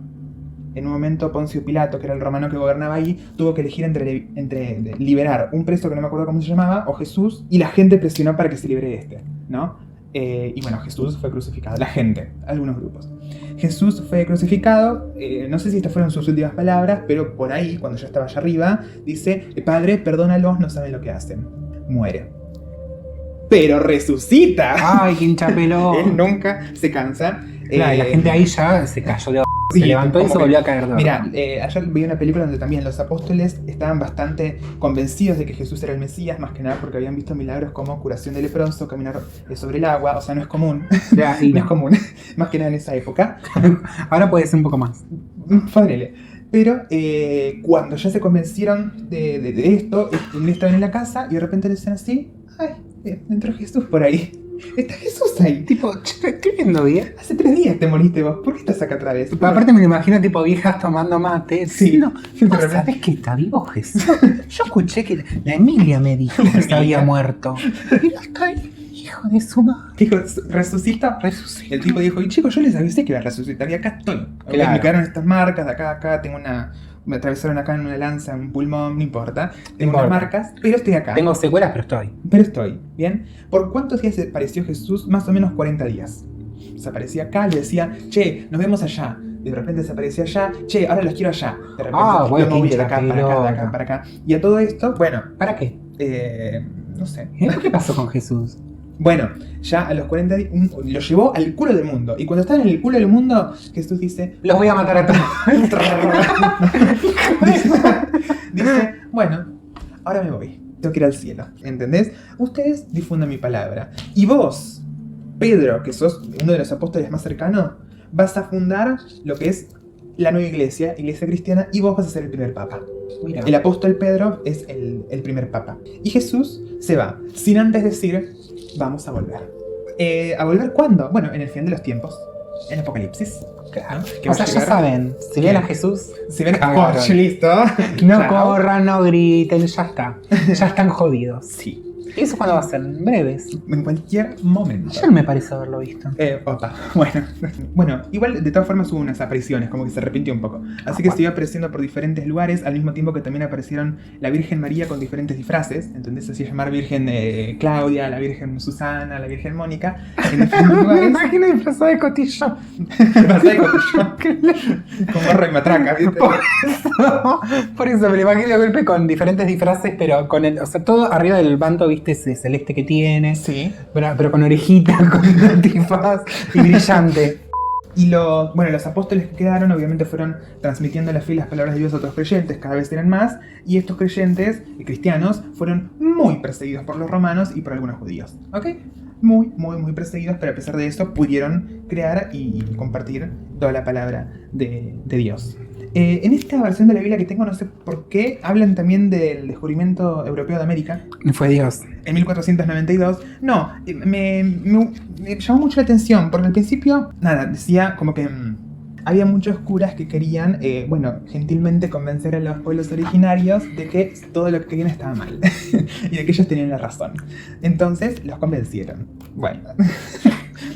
En un momento Poncio Pilato, que era el romano que gobernaba ahí, tuvo que elegir entre liberar un preso que no me acuerdo cómo se llamaba, o Jesús, y la gente presionó para que se libere este, ¿no? Y bueno, Jesús fue crucificado. La gente, algunos grupos. Jesús fue crucificado, no sé si estas fueron sus últimas palabras, pero por ahí, cuando ya estaba allá arriba, dice: Padre, perdónalos, no saben lo que hacen. Muere. Pero resucita. Ay, qué hinchapelón. Él nunca se cansa. Claro, y la gente ahí ya se cayó de Sí, se levantó y se volvió a caer de Mira, ayer vi una película donde también los apóstoles estaban bastante convencidos de que Jesús era el Mesías, más que nada porque habían visto milagros como curación de leproso, caminar sobre el agua, o sea, no es común. Ya, y No es común, más que nada en esa época. ahora puede ser un poco más. Ponele. Pero cuando ya se convencieron de esto, estaban en la casa y de repente le dicen así: ay, entró Jesús por ahí. Está Jesús ahí. Tipo, estoy viendo bien. Hace 3 días te moriste vos, ¿por qué estás acá otra vez? Aparte me lo imagino tipo viejas tomando mate. Sí. No, ¿vos sabés que está vivo Jesús? Yo escuché que la Emilia me dijo que se había muerto. Y no está ahí, hijo de su madre. Dijo, resucita. Resucitó. El tipo dijo: y chicos, yo les avisé que iba a resucitar y acá estoy. Claro. Me quedaron estas marcas de acá, tengo me atravesaron acá en una lanza, en un pulmón, no importa. Tengo unas marcas, pero estoy acá. Tengo secuelas, pero estoy. Pero estoy, ¿bien? ¿Por cuántos días apareció Jesús? Más o menos 40 días. Se aparecía acá y decía: che, nos vemos allá. Y de repente se aparecía allá: che, ahora los quiero allá. De repente bueno, me moví de acá para acá, de acá para acá. Y a todo esto, bueno, ¿Para qué? no sé. ¿Qué pasó con Jesús? Bueno, ya a los 40 días lo llevó al culo del mundo. Y cuando están en el culo del mundo, Jesús dice: Los voy a matar a todos. dice: bueno, ahora me voy. Tengo que ir al cielo. ¿Entendés? Ustedes difundan mi palabra. Y vos, Pedro, que sos uno de los apóstoles más cercanos, vas a fundar lo que es la nueva iglesia cristiana, y vos vas a ser el primer papa. Mira. El apóstol Pedro es el primer papa. Y Jesús se va, sin antes decir: vamos a volver. ¿A volver cuándo? Bueno, en el fin de los tiempos. En Apocalipsis. Claro. Que O va sea, a ya llegar. saben, si ven a Jesús, Si ven cagaron. coche, listo. no Chao. corran, no griten, ya está. Ya están jodidos. Sí. ¿Eso cuándo va a ser? En breves. En cualquier momento. Ayer me parece haberlo visto. Opa, bueno. Bueno, igual de todas formas hubo unas apariciones, como que se arrepintió un poco. Así que siguió apareciendo por diferentes lugares, al mismo tiempo que también aparecieron la Virgen María con diferentes disfraces. ¿Entendés? Se hacía llamar Virgen Claudia, la Virgen Susana, la Virgen Mónica, en diferentes Me lugares. imagino disfrazada de cotillón. Pasá de cotillón. Con gorro y matraca, ¿viste? Por eso me lo imagino de golpe con diferentes disfraces, pero con el, o sea, todo arriba del manto, viste, ese celeste que tiene, Sí. pero con orejita, con antifaz y brillante. Y los apóstoles que quedaron obviamente fueron transmitiendo la fe y las palabras de Dios a otros creyentes, cada vez eran más, y estos creyentes cristianos fueron muy perseguidos por los romanos y por algunos judíos. ¿Ok? Muy, muy, muy perseguidos, pero a pesar de eso pudieron crear y compartir toda la palabra de Dios. En esta versión de la Biblia que tengo, no sé por qué, hablan también del descubrimiento europeo de América. Fue Dios. En 1492. No, me llamó mucho la atención, porque al principio, nada, decía como que había muchos curas que querían, gentilmente convencer a los pueblos originarios de que todo lo que querían estaba mal y de que ellos tenían la razón. Entonces los convencieron. Bueno.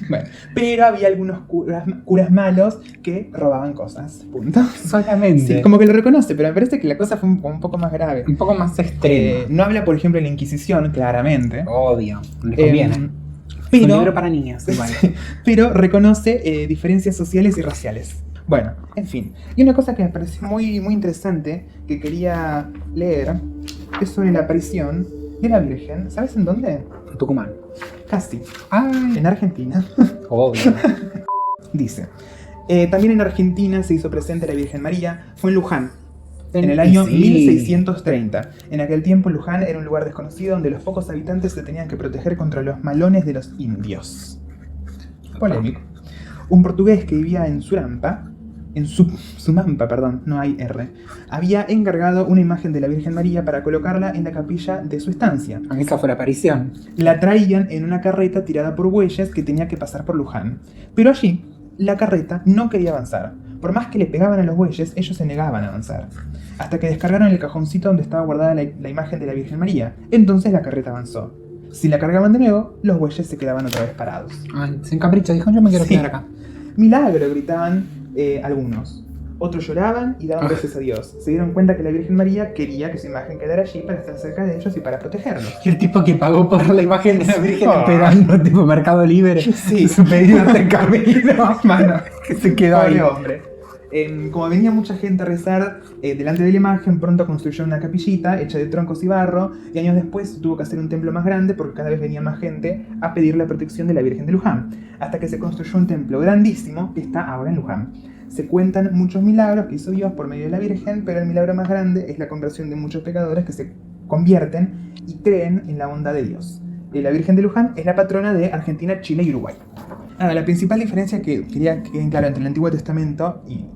Bueno, pero había algunos curas malos que robaban cosas. Punto. Solamente. Sí, como que lo reconoce, pero me parece que la cosa fue un poco más grave. Un poco más extremo. No habla, por ejemplo, de la Inquisición, claramente. Obvio. Les conviene. Un Pero, libro para niñas. Igual. pero reconoce diferencias sociales y raciales. Bueno, en fin. Y una cosa que me pareció muy, muy interesante, que quería leer, es sobre la aparición de la Virgen. ¿Sabes en dónde? Tucumán. Casi. Ay. En Argentina. Obvio. Dice: también en Argentina se hizo presente la Virgen María. Fue en Luján, en el Y año sí. 1630. En aquel tiempo Luján era un lugar desconocido donde los pocos habitantes se tenían que proteger contra los malones de los indios. Polémico. Un portugués que vivía en Surampa, Sumampa, perdón, no hay R, había encargado una imagen de la Virgen María para colocarla en la capilla de su estancia. Esa fue la aparición. La traían en una carreta tirada por bueyes que tenía que pasar por Luján. Pero allí, la carreta no quería avanzar. Por más que le pegaban a los bueyes, ellos se negaban a avanzar. Hasta que descargaron el cajoncito donde estaba guardada la imagen de la Virgen María. Entonces la carreta avanzó. Si la cargaban de nuevo, los bueyes se quedaban otra vez parados. Ay, se encapricha, dijo, yo me quiero Sí. quedar acá. Milagro, gritaban algunos. otros lloraban y daban gracias a Dios. Se dieron cuenta que la Virgen María quería que su imagen quedara allí para estar cerca de ellos y para protegerlos. Y el tipo que pagó por la imagen de la Virgen Oh. esperando, tipo Mercado Libre, Sí. su pedido hasta el camino, mano, que se quedó ahí. Pobre hombre. Como venía mucha gente a rezar delante de la imagen, pronto construyó una capillita hecha de troncos y barro, y años después tuvo que hacer un templo más grande porque cada vez venía más gente a pedir la protección de la Virgen de Luján, hasta que se construyó un templo grandísimo que está ahora en Luján. Se cuentan muchos milagros que hizo Dios por medio de la Virgen, pero el milagro más grande es la conversión de muchos pecadores que se convierten y creen en la bondad de Dios. La Virgen de Luján es la patrona de Argentina, Chile y Uruguay. La principal diferencia que quería que queden claro entre el Antiguo Testamento y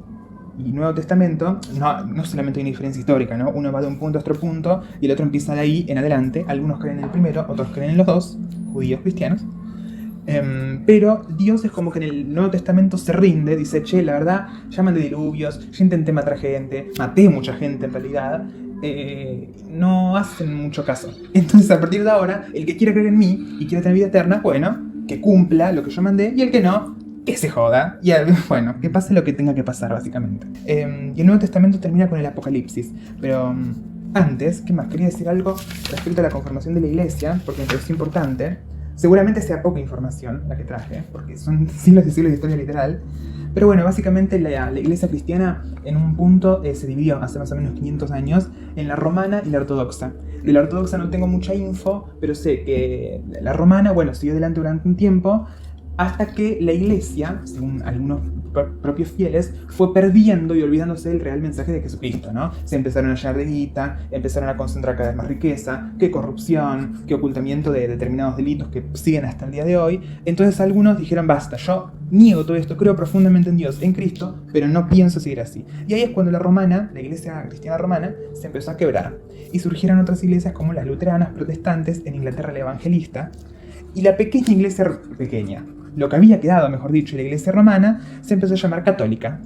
Nuevo Testamento, no solamente hay una diferencia histórica, ¿no? Uno va de un punto a otro punto y el otro empieza de ahí en adelante. Algunos creen en el primero, otros creen en los dos, judíos, cristianos. Pero Dios es como que en el Nuevo Testamento se rinde, dice, che, la verdad, ya mandé diluvios, ya intenté matar gente, maté mucha gente en realidad, no hacen mucho caso. Entonces a partir de ahora, el que quiera creer en mí y quiera tener vida eterna, bueno, que cumpla lo que yo mandé, y el que no, que se joda. Y bueno, que pase lo que tenga que pasar, básicamente. Y el Nuevo Testamento termina con el Apocalipsis. Pero antes, ¿qué más? Quería decir algo respecto a la conformación de la iglesia, porque me pareció importante. Seguramente sea poca información la que traje, porque son siglos y siglos de historia literal. Pero bueno, básicamente la iglesia cristiana en un punto se dividió hace más o menos 500 años en la romana y la ortodoxa. De la ortodoxa no tengo mucha info, pero sé que la romana, bueno, siguió adelante durante un tiempo, hasta que la iglesia, según algunos propios fieles, fue perdiendo y olvidándose del real mensaje de Jesucristo, ¿no? Se empezaron a llenar de guita, empezaron a concentrar cada vez más riqueza, que corrupción, que ocultamiento de determinados delitos que siguen hasta el día de hoy. Entonces algunos dijeron, basta, yo niego todo esto, creo profundamente en Dios, en Cristo, pero no pienso seguir así. Y ahí es cuando la romana, la iglesia cristiana romana, se empezó a quebrar. Y surgieron otras iglesias como las luteranas, protestantes, en Inglaterra la evangelista, y la pequeña iglesia pequeña, lo que había quedado, mejor dicho, la iglesia romana, se empezó a llamar católica,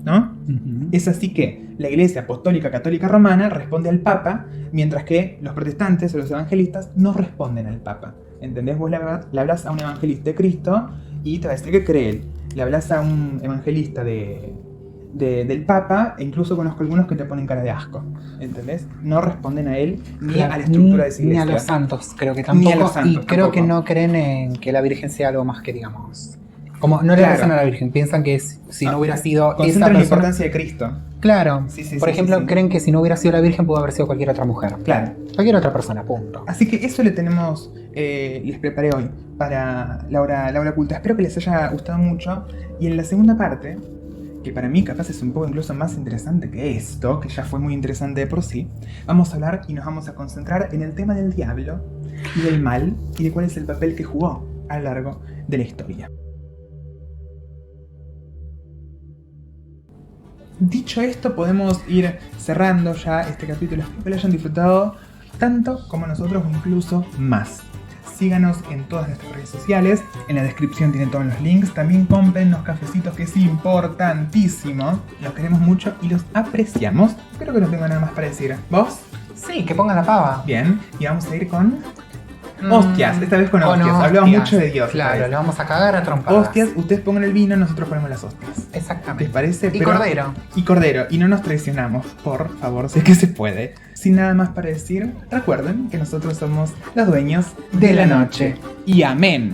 ¿no? Uh-huh. Es así que la iglesia apostólica católica romana responde al papa, mientras que los protestantes o los evangelistas no responden al papa. ¿Entendés? Vos le hablas a un evangelista de Cristo y te va a decir que cree él. Le hablas a un evangelista del papa, e incluso conozco algunos que te ponen cara de asco, ¿entendés? No responden a él ni a la estructura de esa iglesia. Ni a los santos, creo que tampoco. Ni a los santos, y creo tampoco. que no creen en que la Virgen sea algo más que, digamos, como no le rezan a la Virgen, piensan que si no hubiera sido esa concentran persona, la importancia de Cristo. Claro, sí, por ejemplo, creen que si no hubiera sido la Virgen pudo haber sido cualquier otra mujer. Claro. Cualquier otra persona, punto. Así que eso le tenemos, les preparé hoy para la hora oculta. Espero que les haya gustado mucho. Y en la segunda parte, que para mí capaz es un poco incluso más interesante que esto, que ya fue muy interesante de por sí, vamos a hablar y nos vamos a concentrar en el tema del diablo y del mal y de cuál es el papel que jugó a lo largo de la historia. Dicho esto, podemos ir cerrando ya este capítulo. Espero que lo hayan disfrutado tanto como nosotros o incluso más. Síganos en todas nuestras redes sociales, en la descripción tienen todos los links. También compren los cafecitos, que es importantísimo. Los queremos mucho y los apreciamos. Creo que no tengo nada más para decir. ¿Vos? Sí, que pongan la pava. Bien, y vamos a ir con hostias, esta vez con hostias. Hablamos mucho de Dios. Claro, le vamos a cagar a trompadas. Hostias, ustedes pongan el vino, nosotros ponemos las hostias. Exactamente. ¿Les parece? Y cordero. Y cordero. Y no nos traicionamos, por favor, sé que se puede. Sin nada más para decir, recuerden que nosotros somos los dueños de la noche. Y amén.